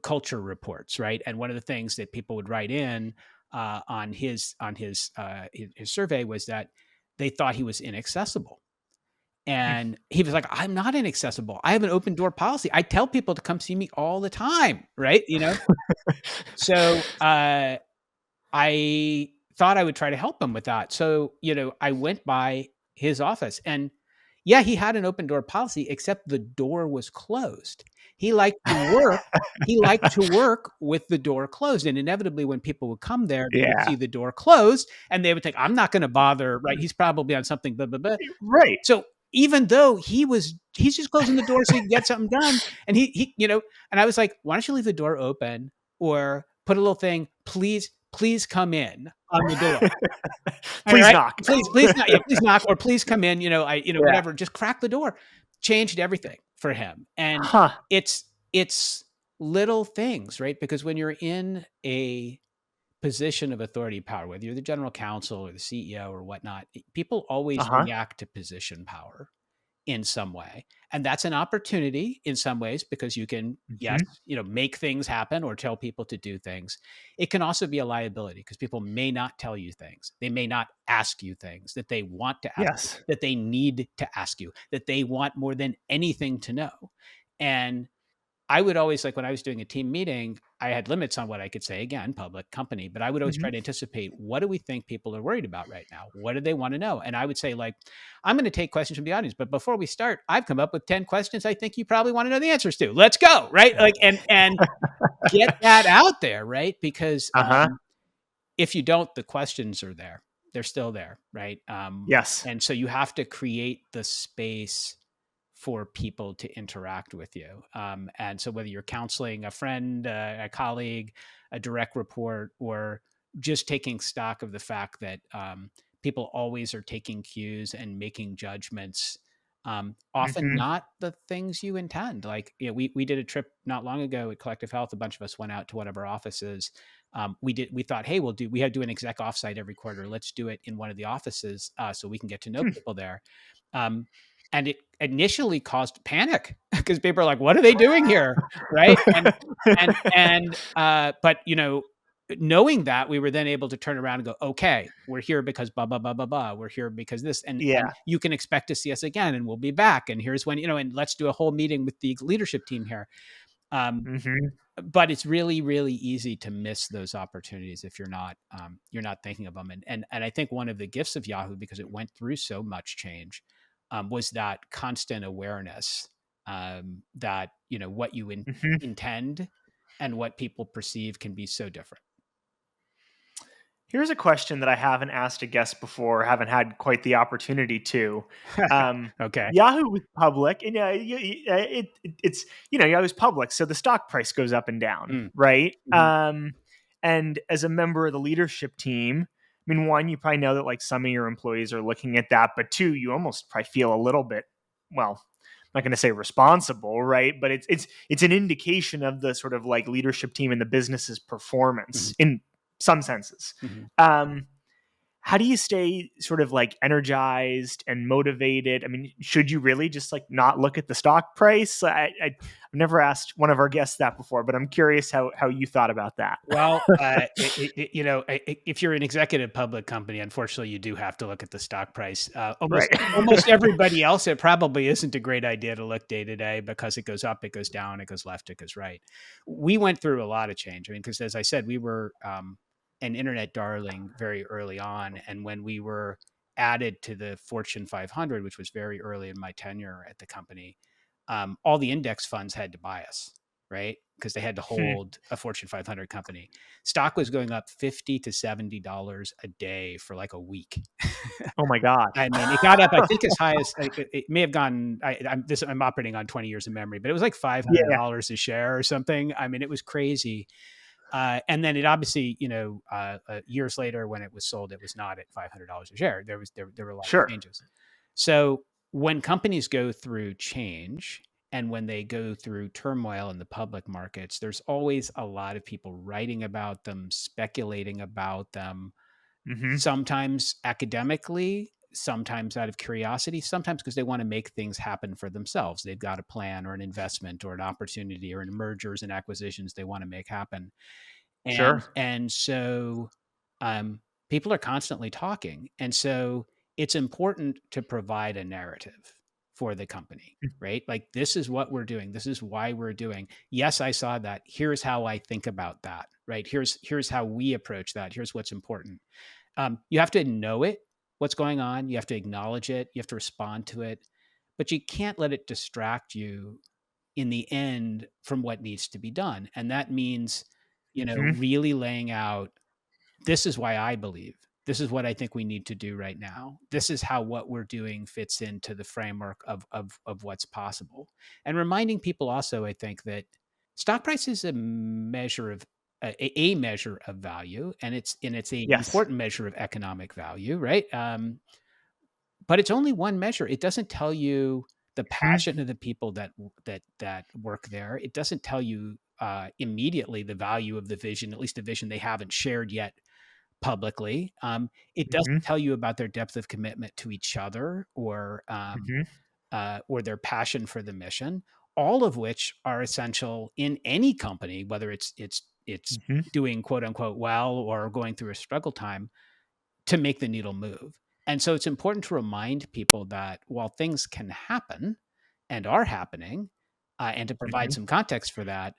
S1: culture reports, right? And one of the things that people would write in on his survey was that they thought he was inaccessible. And he was like, "I'm not inaccessible. I have an open door policy. I tell people to come see me all the time." Right. So I thought I would try to help him with that. So, I went by his office, and yeah, he had an open door policy, except the door was closed. He liked to work. He liked to work with the door closed. And inevitably, when people would come there, they would
S2: Yeah.
S1: see the door closed and they would think, "I'm not going to bother." Right. He's probably on something, blah, blah, blah.
S2: Right.
S1: So even though he's just closing the door so he can get something done. And and I was like, "Why don't you leave the door open, or put a little thing, please come in on the door." All
S2: Please
S1: right.
S2: knock.
S1: Please not, yeah, please knock, or please come in,
S2: Yeah.
S1: whatever, just crack the door. Changed everything for him. And
S2: Huh.
S1: it's little things, right? Because when you're in a position of authority power, whether you're the general counsel or the CEO or whatnot, people always
S2: Uh-huh.
S1: react to position power. in some way. And that's an opportunity in some ways because you can, yes,
S2: Mhm.
S1: make things happen or tell people to do things. It can also be a liability because people may not tell you things. They may not ask you things that they want to ask you,
S2: Yes.
S1: that they need to ask you, that they want more than anything to know. And I would always, like when I was doing a team meeting, I had limits on what I could say, again, public company, but I would always try
S2: Mhm.
S1: to anticipate, what do we think people are worried about right now? What do they want to know? And I would say, like, I'm going to take questions from the audience, but before we start, I've come up with 10 questions I think you probably want to know the answers to. Let's go. Right. Like, and get that out there. Right. Because
S2: Uh-huh.
S1: if you don't, the questions are there. They're still there. Right.
S2: Yes.
S1: And so you have to create the space for people to interact with you. And so whether you're counseling a friend, a colleague, a direct report, or just taking stock of the fact that people always are taking cues and making judgments, often
S2: Mhm.
S1: not the things you intend. Like, we did a trip not long ago at Collective Health. A bunch of us went out to one of our offices. We thought, hey, we have to do an exec offsite every quarter. Let's do it in one of the offices so we can get to know
S2: Hmm.
S1: people there. Um, and it initially caused panic because people are like, what are they doing here? Right. But knowing that, we were then able to turn around and go, okay, we're here because blah, blah, blah, blah, blah. We're here because this, and
S2: Yeah.
S1: you can expect to see us again and we'll be back. And here's when, and let's do a whole meeting with the leadership team here.
S2: Mhm.
S1: But it's really, really easy to miss those opportunities if you're not thinking of them. And I think one of the gifts of Yahoo, because it went through so much change, was that constant awareness that what you
S2: Mhm.
S1: intend and what people perceive can be so different.
S2: Here's a question that I haven't asked a guest before, haven't had quite the opportunity to.
S1: Okay.
S2: Yahoo was public, and it's Yahoo's public, so the stock price goes up and down,
S1: Mm.
S2: right?
S1: Mhm.
S2: And as a member of the leadership team, I mean, one, you probably know that like some of your employees are looking at that, but two, you almost probably feel a little bit, well, I'm not going to say responsible, right? But it's an indication of the sort of like leadership team and the business's performance
S1: Mhm.
S2: in some senses.
S1: Mhm.
S2: Um, how do you stay sort of like energized and motivated? I mean, should you really just like not look at the stock price? I've never asked one of our guests that before, but I'm curious how you thought about that.
S1: Well, if you're an executive public company, unfortunately, you do have to look at the stock price.
S2: Right.
S1: Almost everybody else, it probably isn't a great idea to look day to day because it goes up, it goes down, it goes left, it goes right. We went through a lot of change. I mean, because as I said, we were an internet darling very early on, and when we were added to the Fortune 500, which was very early in my tenure at the company, all the index funds had to buy us, right? Because they had to
S2: Hmm.
S1: hold a Fortune 500 company. Stock was going up $50 to $70 a day for like a week.
S2: Oh my God.
S1: I mean, it got up, I think, as high as it may have gone. I'm operating on 20 years of memory, but it was like
S2: Yeah,
S1: $500 a share or something. I mean, it was crazy. And then it obviously, years later when it was sold, it was not at $500 a share. There were a lot of
S2: sure.
S1: changes. So when companies go through change and when they go through turmoil in the public markets, there's always a lot of people writing about them, speculating about them,
S2: Hmm.
S1: sometimes academically, sometimes out of curiosity, sometimes because they want to make things happen for themselves. They've got a plan or an investment or an opportunity or an mergers and acquisitions they want to make happen.
S2: Sure.
S1: And so people are constantly talking. And so it's important to provide a narrative for the company, right? Like, this is what we're doing. This is why we're doing. Yes, I saw that. Here's how I think about that, right? Here's how we approach that. Here's what's important. You have to know it, what's going on. You have to acknowledge it. You have to respond to it, but you can't let it distract you in the end from what needs to be done. And that means,
S2: Hmm.
S1: really laying out, this is why I believe. This is what I think we need to do right now. This is how what we're doing fits into the framework of what's possible. And reminding people also, I think, that stock price is a measure of a measure of value, and it's a
S2: Yes.
S1: important measure of economic value, right? But it's only one measure. It doesn't tell you the
S2: Hmm.
S1: passion of the people that work there. It doesn't tell you immediately the value of the vision, at least the vision they haven't shared yet publicly. It
S2: Hmm.
S1: doesn't tell you about their depth of commitment to each other or
S2: Hmm.
S1: or their passion for the mission, all of which are essential in any company, whether it's
S2: Hmm.
S1: doing quote unquote well or going through a struggle time, to make the needle move. And so it's important to remind people that while things can happen and are happening, and to provide
S2: Hmm.
S1: some context for that,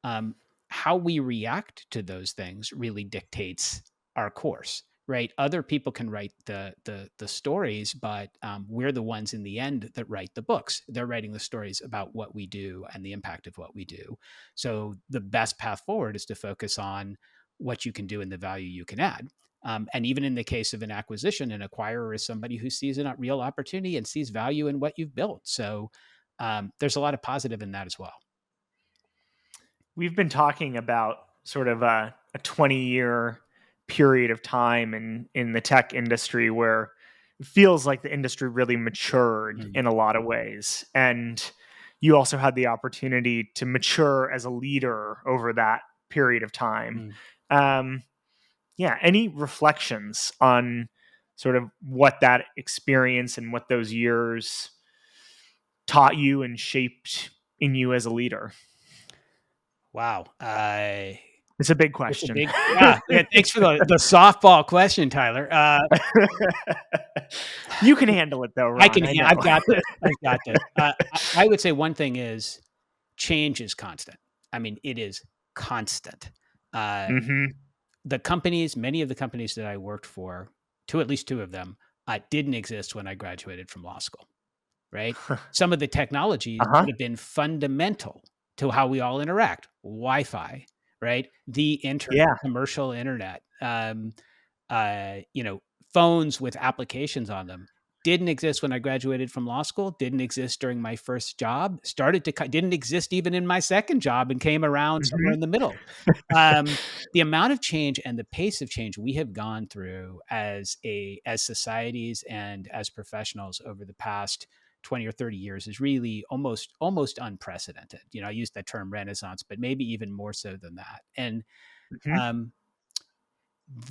S1: um, how we react to those things really dictates our course, right? Other people can write the stories, but we're the ones in the end that write the books. They're writing the stories about what we do and the impact of what we do. So the best path forward is to focus on what you can do and the value you can add. And even in the case of an acquisition, an acquirer is somebody who sees a real opportunity and sees value in what you've built. So there's a lot of positive in that as well.
S2: We've been talking about sort of a 20-year period of time in the tech industry where it feels like the industry really matured
S1: Mm,
S2: in a lot of ways. And you also had the opportunity to mature as a leader over that period of time.
S1: mm.
S2: Um, yeah, any reflections on sort of what that experience and what those years taught you and shaped in you as a leader?
S1: Wow.
S2: It's a big
S1: It's a
S2: question.
S1: big, yeah. Yeah. Thanks for the softball question, Tyler.
S2: You can handle it though, Ron. I know.
S1: I've got this. I've got this. I would say one thing is change is constant. I mean, it is constant. Uh,
S2: Hmm.
S1: many of the companies that I worked for, at least two of them, didn't exist when I graduated from law school, right? Some of the technologies
S2: Uh-huh.
S1: that have been fundamental to how we all interact, Wi-Fi, right? The
S2: Yeah.
S1: commercial internet, phones with applications on them didn't exist when I graduated from law school, didn't exist during my first job, didn't exist even in my second job and came around somewhere
S2: Hmm.
S1: in the middle. Um, the amount of change and the pace of change we have gone through as societies and as professionals over the past 20 or 30 years is really almost unprecedented. I use that term renaissance, but maybe even more so than that. And
S2: Hmm.
S1: um,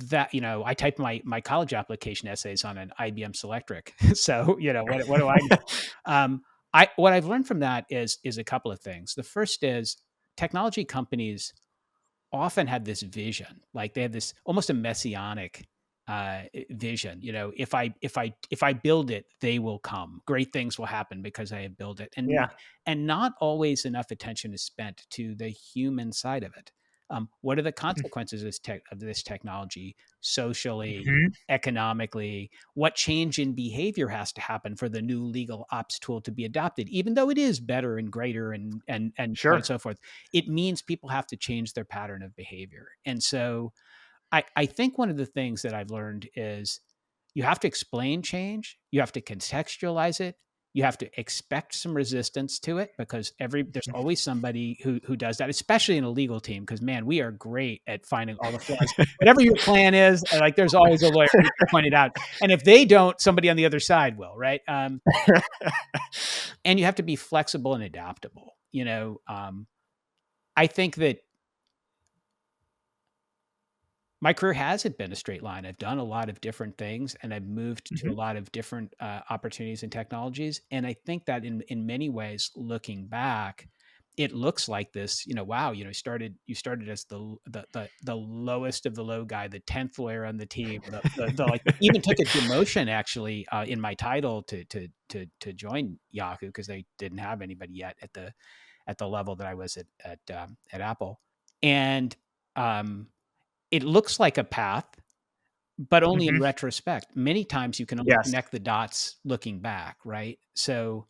S1: that I typed my college application essays on an IBM Selectric. So what do I know? I what I've learned from that is a couple of things. The first is technology companies often have this vision, like they have this almost a messianic vision. If I build it, they will come. Great things will happen because I have built it,
S2: Yeah.
S1: and not always enough attention is spent to the human side of it. What are the consequences of this technology socially,
S2: Hmm.
S1: economically? What change in behavior has to happen for the new legal ops tool to be adopted, even though it is better and greater and so on and
S2: Sure.
S1: so forth? It means people have to change their pattern of behavior. And so I think one of the things that I've learned is you have to explain change, you have to contextualize it, you have to expect some resistance to it because there's always somebody who does that, especially in a legal team. Because man, we are great at finding all the flaws. Whatever your plan is, like there's always a lawyer who can point it out, and if they don't, somebody on the other side will, right? And you have to be flexible and adaptable. I think that my career hasn't been a straight line. I've done a lot of different things, and I've moved to a
S2: Hmm.
S1: lot of different opportunities and technologies. And I think that in many ways, looking back, it looks like this. Wow. You started as the lowest of the low guy, the 10th lawyer on the team. The like even took a demotion actually in my title to join Yahoo because they didn't have anybody yet at the level that I was at Apple. And it looks like a path, but only in
S2: Hmm.
S1: retrospect. Many times you can only
S2: Yes.
S1: connect the dots looking back, right? So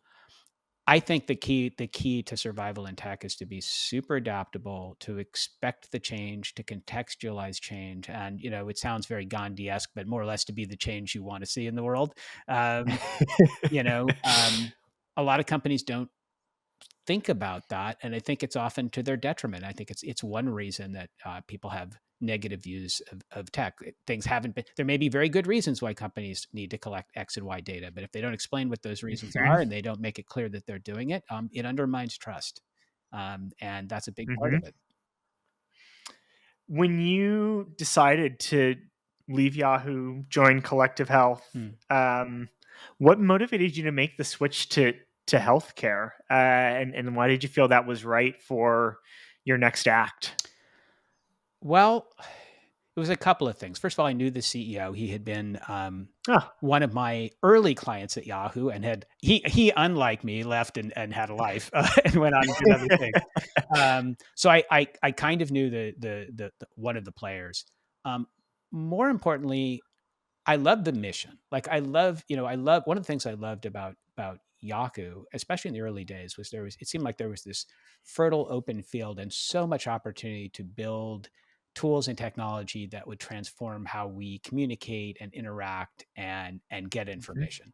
S1: I think the key to survival in tech is to be super adaptable, to expect the change, to contextualize change, and it sounds very Gandhi-esque, but more or less to be the change you want to see in the world. Um, you know, um, a lot of companies don't think about that, and I think it's often to their detriment. I think it's one reason that people have negative views of tech. Things haven't been. There may be very good reasons why companies need to collect X and Y data, but if they don't explain what those reasons
S2: Hmm.
S1: are and they don't make it clear that they're doing it, it undermines trust, and that's a big part
S2: Hmm.
S1: of it.
S2: When you decided to leave Yahoo, join Collective Health,
S1: Hmm.
S2: what motivated you to make the switch to to healthcare, and why did you feel that was right for your next act?
S1: Well, it was a couple of things. First of all, I knew the CEO. He had been
S2: Oh,
S1: one of my early clients at Yahoo, and he unlike me left and had a life and went on and did other things. So I kind of knew the one of the players. Um, More importantly, I love the mission. Like I love one of the things I loved about Yahoo, especially in the early days, was it seemed like there was this fertile open field and so much opportunity to build tools and technology that would transform how we communicate and interact and get
S2: mhm.
S1: information.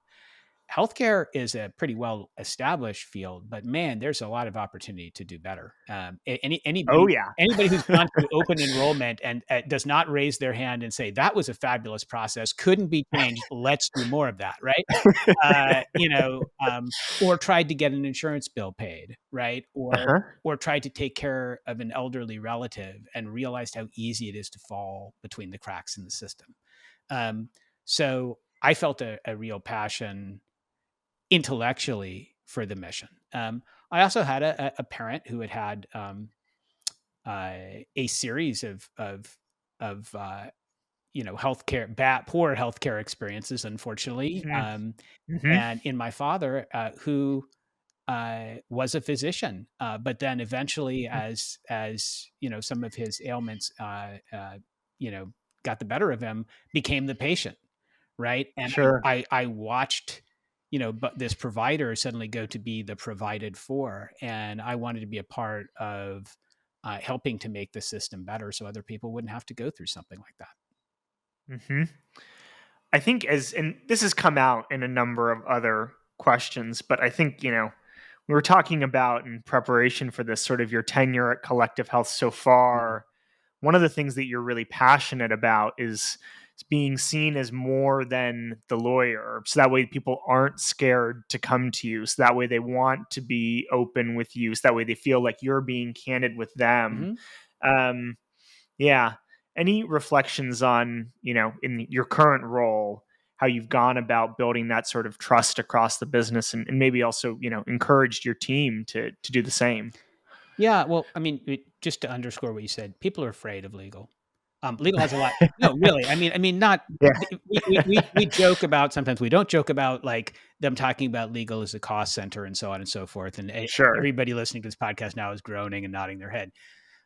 S1: Healthcare is a pretty well established field, but man, there's a lot of opportunity to do better.
S2: Oh,
S1: Anybody
S2: yeah.
S1: anybody who's gone through open enrollment and does not raise their hand and say that was a fabulous process, couldn't be changed. Let's do more of that, right? Or tried to get an insurance bill paid, right?
S2: Uh-huh.
S1: Or tried to take care of an elderly relative and realized how easy it is to fall between the cracks in the system. Um, so I felt a real passion intellectually for the mission. I also had a parent who had a series of healthcare poor healthcare experiences, unfortunately,
S2: Mm. Mhm.
S1: and in my father who was a physician, but then eventually,
S2: Mm.
S1: as some of his ailments you know got the better of him, became the patient, right? And
S2: Sure.
S1: I watched, but this provider suddenly go to be the provided for, and I wanted to be a part of helping to make the system better, so other people wouldn't have to go through something like that.
S2: Mhm. I think and this has come out in a number of other questions, but I think, we were talking about in preparation for this sort of your tenure at Collective Health so
S1: Mhm.
S2: far. One of the things that you're really passionate about is being seen as more than the lawyer. So that way people aren't scared to come to you. So that way they want to be open with you. So that way they feel like you're being candid with them.
S1: Mhm.
S2: Um, yeah. Any reflections on, in your current role, how you've gone about building that sort of trust across the business and maybe also, encouraged your team to do the same?
S1: Yeah, well, I mean, just to underscore what you said, people are afraid of legal. Legal has a lot. No, really. I mean, not.
S2: Yeah,
S1: We joke about, sometimes we don't joke about, like, them talking about legal as a cost center and so on and so forth. And
S2: sure.
S1: everybody listening to this podcast now is groaning and nodding their head.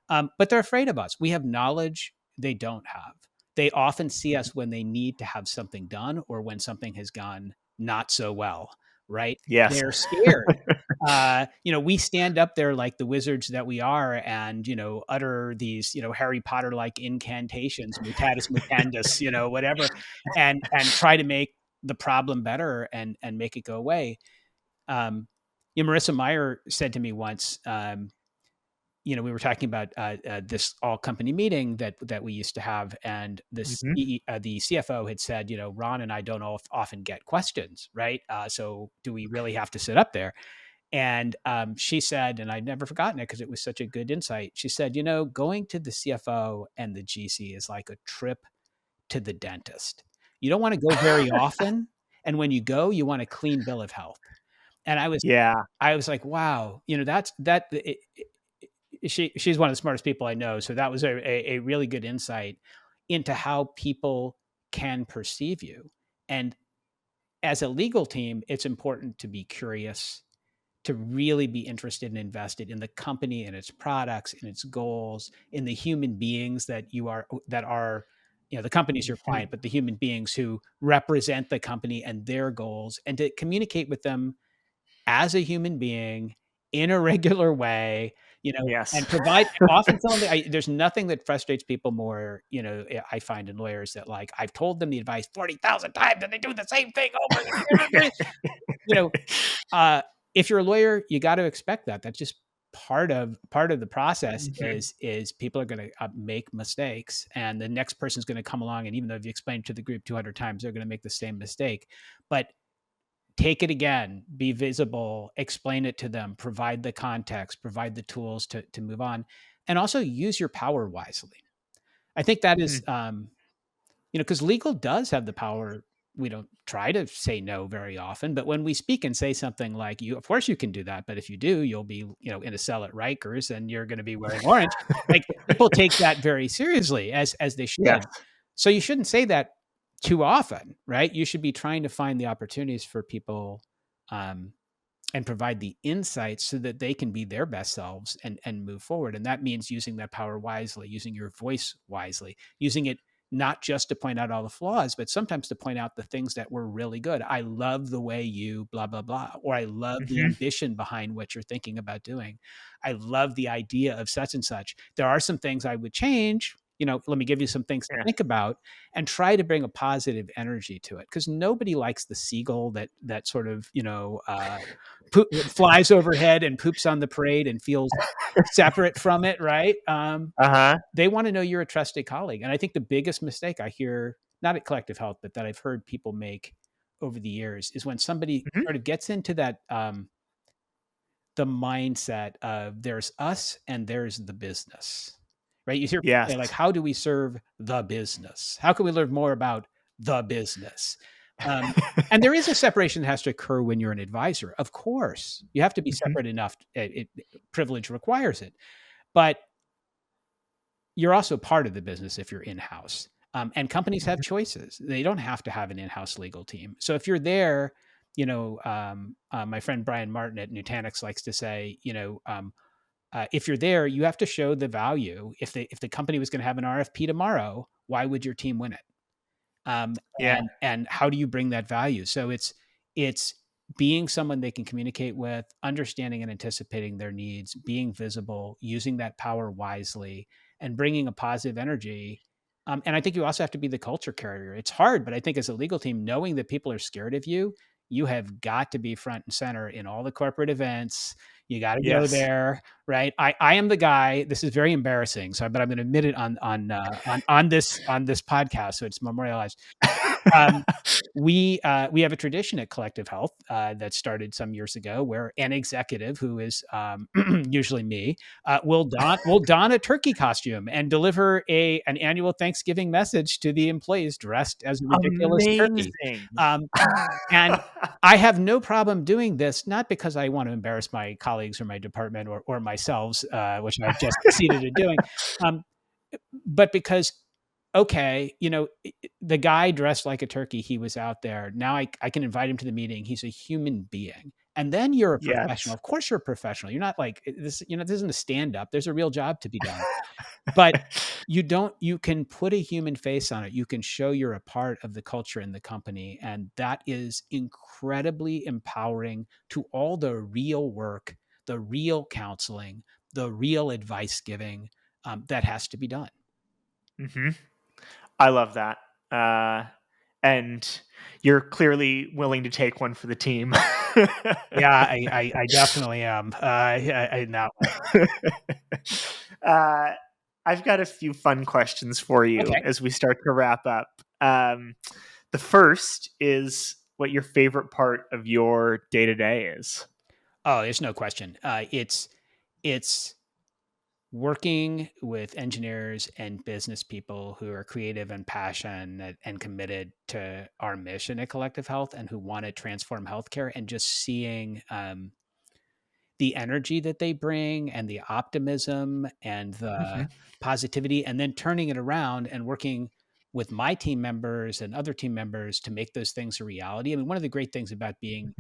S1: But they're afraid of us. We have knowledge they don't have. They often see us when they need to have something done or when something has gone not so well, right?
S2: Yes.
S1: They're scared. We stand up there like the wizards that we are and, utter these, Harry Potter like incantations, mutatis mutandis, whatever, and try to make the problem better and make it go away. Marissa Mayer said to me once, we were talking about this all company meeting that we used to have, and
S2: Mhm.
S1: the CFO had said, Ron and I don't often get questions, right? So do we really have to sit up there? And she said, and I'd never forgotten it because it was such a good insight. She said, going to the CFO and the GC is like a trip to the dentist. You don't want to go very often, and when you go, you want a clean bill of health. And
S2: Yeah.
S1: I was like, wow, that's that. She's one of the smartest people I know. So that was a really good insight into how people can perceive you. And as a legal team, it's important to be curious, to really be interested and invested in the company and its products and its goals, in the human beings that are, the company's your
S2: Mhm.
S1: client, but the human beings who represent the company and their goals, and to communicate with them as a human being in a regular way,
S2: Yes.
S1: and provide, often tell them, there's nothing that frustrates people more, I find in lawyers that, like, I've told them the advice 40,000 times and they do the same thing over and again. You know, uh, if you're a lawyer, you got to expect that. That's just part of the process
S2: Mhm.
S1: is people are going to make mistakes, and the next person's going to come along, and even though if you explain it to the group 200 times, they're going to make the same mistake. But take it again, be visible, explain it to them, provide the context, provide the tools to move on, and also use your power wisely. I think that is,
S2: Mhm.
S1: because legal does have the power. try to say no very often, but when we speak and say something like, "You, of course, you can do that, but if you do, you'll be, in a cell at Rikers, and you're going to be wearing orange." Like, people take that very seriously, as they
S2: Yes.
S1: should. So you shouldn't say that too often, right? You should be trying to find the opportunities for people, and provide the insights so that they can be their best selves and move forward. And that means using that power wisely, using your voice wisely, using it not just to point out all the flaws, but sometimes to point out the things that were really good. I love the way you blah, blah, blah, or I love the ambition behind what you're thinking about doing. I love the idea of such and such. There are some things I would change. Let me give you some things to think about, and try to bring a positive energy to it. Because nobody likes the seagull that sort of, flies overhead and poops on the parade and feels separate from it, right? They want to know you're a trusted colleague. And I think the biggest mistake I hear, not at Collective Health, but that I've heard people make over the years, is when somebody sort of gets into that, the mindset of there's us and there's the business, right? You hear people say, like, how do we serve the business? How can we learn more about the business? And there is a separation that has to occur when you're an advisor. Of course, you have to be separate enough. Privilege requires it, but you're also part of the business if you're in-house. And companies have choices. They don't have to have an in-house legal team. So if you're there, my friend Brian Martin at Nutanix likes to say, if you're there, you have to show the value. If the company was going to have an RFP tomorrow, why would your team win it? And how do you bring that value? So it's being someone they can communicate with, understanding and anticipating their needs, being visible, using that power wisely, and bringing a positive energy. And I think you also have to be the culture carrier. It's hard, but I think as a legal team, knowing that people are scared of you, you have got to be front and center in all the corporate events. You got to go there, right? I am the guy. This is very embarrassing, but I'm going to admit it on this podcast, so it's memorialized. We have a tradition at Collective Health that started some years ago, where an executive, who is usually me, will don a turkey costume and deliver an annual Thanksgiving message to the employees dressed as a ridiculous turkey. And I have no problem doing this, not because I want to embarrass my colleagues or my department or myself, which I've just succeeded in doing, but because, okay, the guy dressed like a turkey, he was out there. Now I can invite him to the meeting. He's a human being. And then you're a professional. Of course you're a professional. You're not like this, this isn't a stand-up. There's a real job to be done. But you can put a human face on it. You can show you're a part of the culture in the company. And that is incredibly empowering to all the real work, the real counseling, the real advice giving that has to be done.
S2: I love that. And you're clearly willing to take one for the team.
S1: Yeah, I definitely am. Now.
S2: I've got a few fun questions for you as we start to wrap up. The first is what your favorite part of your day-to-day is.
S1: Oh, there's no question. It's working with engineers and business people who are creative and passionate and committed to our mission at Collective Health, and who want to transform healthcare, and just seeing the energy that they bring, and the optimism and the positivity, and then turning it around and working with my team members and other team members to make those things a reality. I mean, one of the great things about being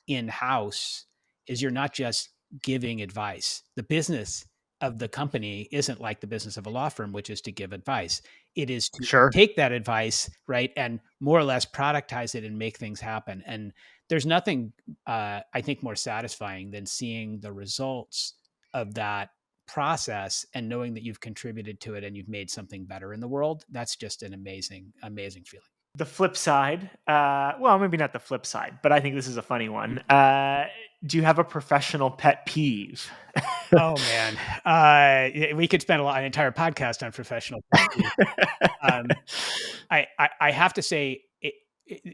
S1: in-house is you're not just giving advice. The business of the company isn't like the business of a law firm, which is to give advice. It is to take that advice, right, and more or less productize it and make things happen. And there's nothing, I think, more satisfying than seeing the results of that process and knowing that you've contributed to it and you've made something better in the world. That's just an amazing, amazing feeling.
S2: The flip side, well, maybe not the flip side, but I think this is a funny one. Do you have a professional pet peeve?
S1: Oh man, we could spend an entire podcast on professional pet peeve. I have to say,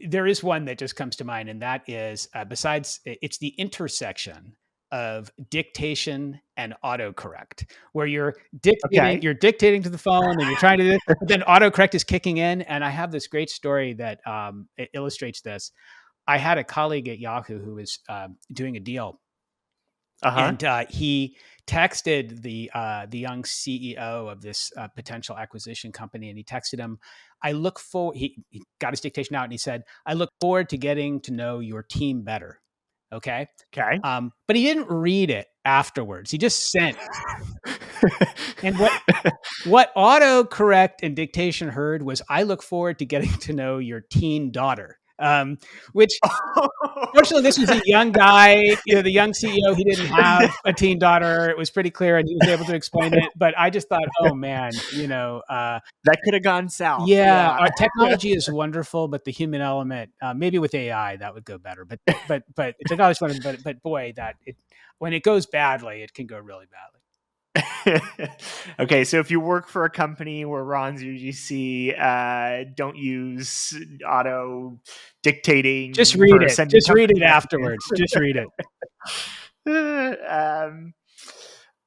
S1: there is one that just comes to mind, and that is, besides, it's the intersection of dictation and autocorrect, where you're dictating to the phone and you're trying to, but then autocorrect is kicking in. And I have this great story that it illustrates this. I had a colleague at Yahoo who was doing a deal, and he texted the young CEO of this potential acquisition company, and he texted him, "I look forward." He got his dictation out, and he said, "I look forward to getting to know your team better." Okay.
S2: Okay.
S1: But he didn't read it afterwards. He just sent. And what autocorrect and dictation heard was, "I look forward to getting to know your teen daughter." Which fortunately, this was a young guy, the young CEO. He didn't have a teen daughter. It was pretty clear, and he was able to explain it. But I just thought, oh man,
S2: that could have gone south.
S1: Yeah, our technology is wonderful, but the human element, maybe with AI, that would go better. But technology is wonderful, but boy, when it goes badly, it can go really badly.
S2: Okay, so if you work for a company where Ron's UGC, don't use auto dictating.
S1: Just read it. Just read it afterwards. Just read it.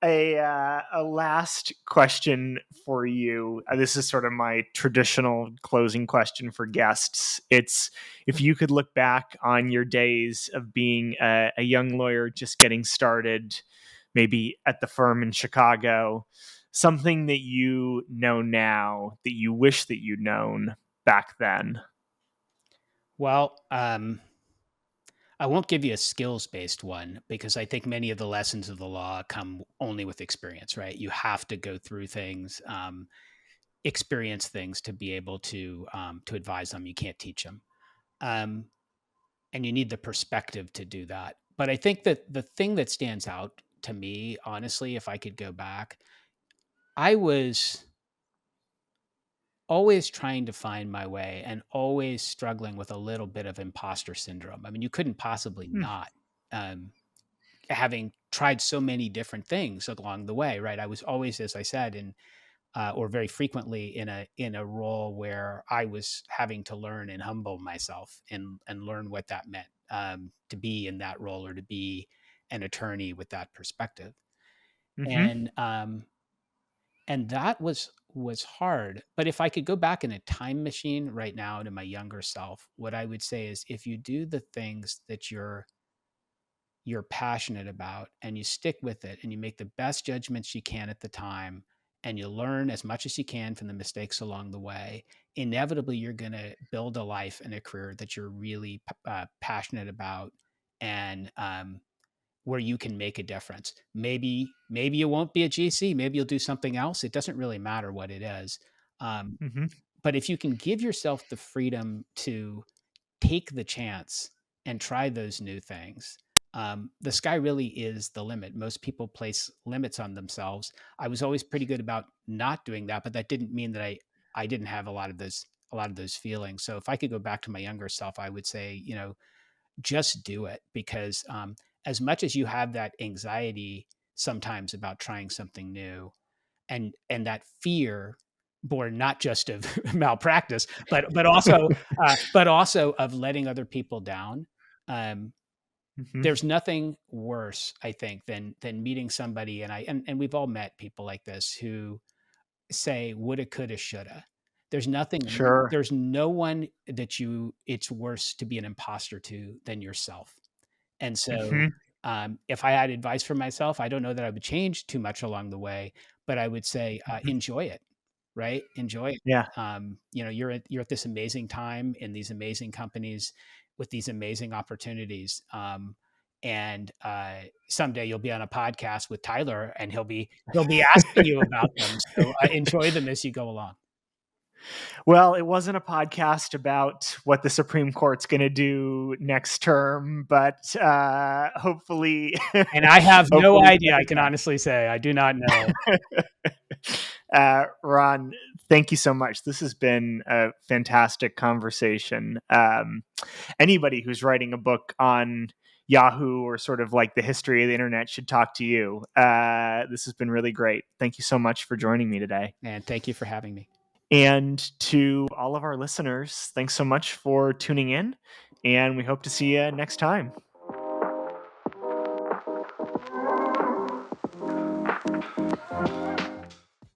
S2: A last question for you. This is sort of my traditional closing question for guests. It's, if you could look back on your days of being a young lawyer just getting started, maybe at the firm in Chicago, something that you know now that you wish that you'd known back then.
S1: Well, I won't give you a skills-based one, because I think many of the lessons of the law come only with experience, right? You have to go through things, experience things to be able to advise them. You can't teach them. And you need the perspective to do that. But I think that the thing that stands out to me, honestly, if I could go back, I was always trying to find my way and always struggling with a little bit of imposter syndrome. I mean, you couldn't possibly not, having tried so many different things along the way, right? I was always, as I said, or very frequently in a role where I was having to learn and humble myself and learn what that meant, to be in that role or to be an attorney with that perspective. And that was hard. But if I could go back in a time machine right now to my younger self, what I would say is, if you do the things that you're passionate about and you stick with it and you make the best judgments you can at the time and you learn as much as you can from the mistakes along the way, inevitably you're going to build a life and a career that you're really passionate about, and where you can make a difference. Maybe you won't be a GC. Maybe you'll do something else. It doesn't really matter what it is. But if you can give yourself the freedom to take the chance and try those new things, the sky really is the limit. Most people place limits on themselves. I was always pretty good about not doing that, but that didn't mean that I didn't have a lot of those feelings. So if I could go back to my younger self, I would say, just do it, because as much as you have that anxiety sometimes about trying something new, and that fear born not just of malpractice, but also of letting other people down. There's nothing worse, I think, than meeting somebody, and we've all met people like this who say woulda, coulda, shoulda. There's nothing.
S2: Sure.
S1: There's no one that it's worse to be an imposter to than yourself. And so if I had advice for myself, I don't know that I would change too much along the way, but I would say, enjoy it, right? Enjoy it.
S2: Yeah.
S1: You're at this amazing time in these amazing companies with these amazing opportunities. And someday you'll be on a podcast with Tyler and he'll be asking you about them. So enjoy them as you go along.
S2: Well, it wasn't a podcast about what the Supreme Court's going to do next term, but hopefully.
S1: And I have no idea. I can honestly say I do not know.
S2: Ron, thank you so much. This has been a fantastic conversation. Anybody who's writing a book on Yahoo or sort of like the history of the internet should talk to you. This has been really great. Thank you so much for joining me today.
S1: And thank you for having me.
S2: And to all of our listeners, thanks so much for tuning in, and we hope to see you next time.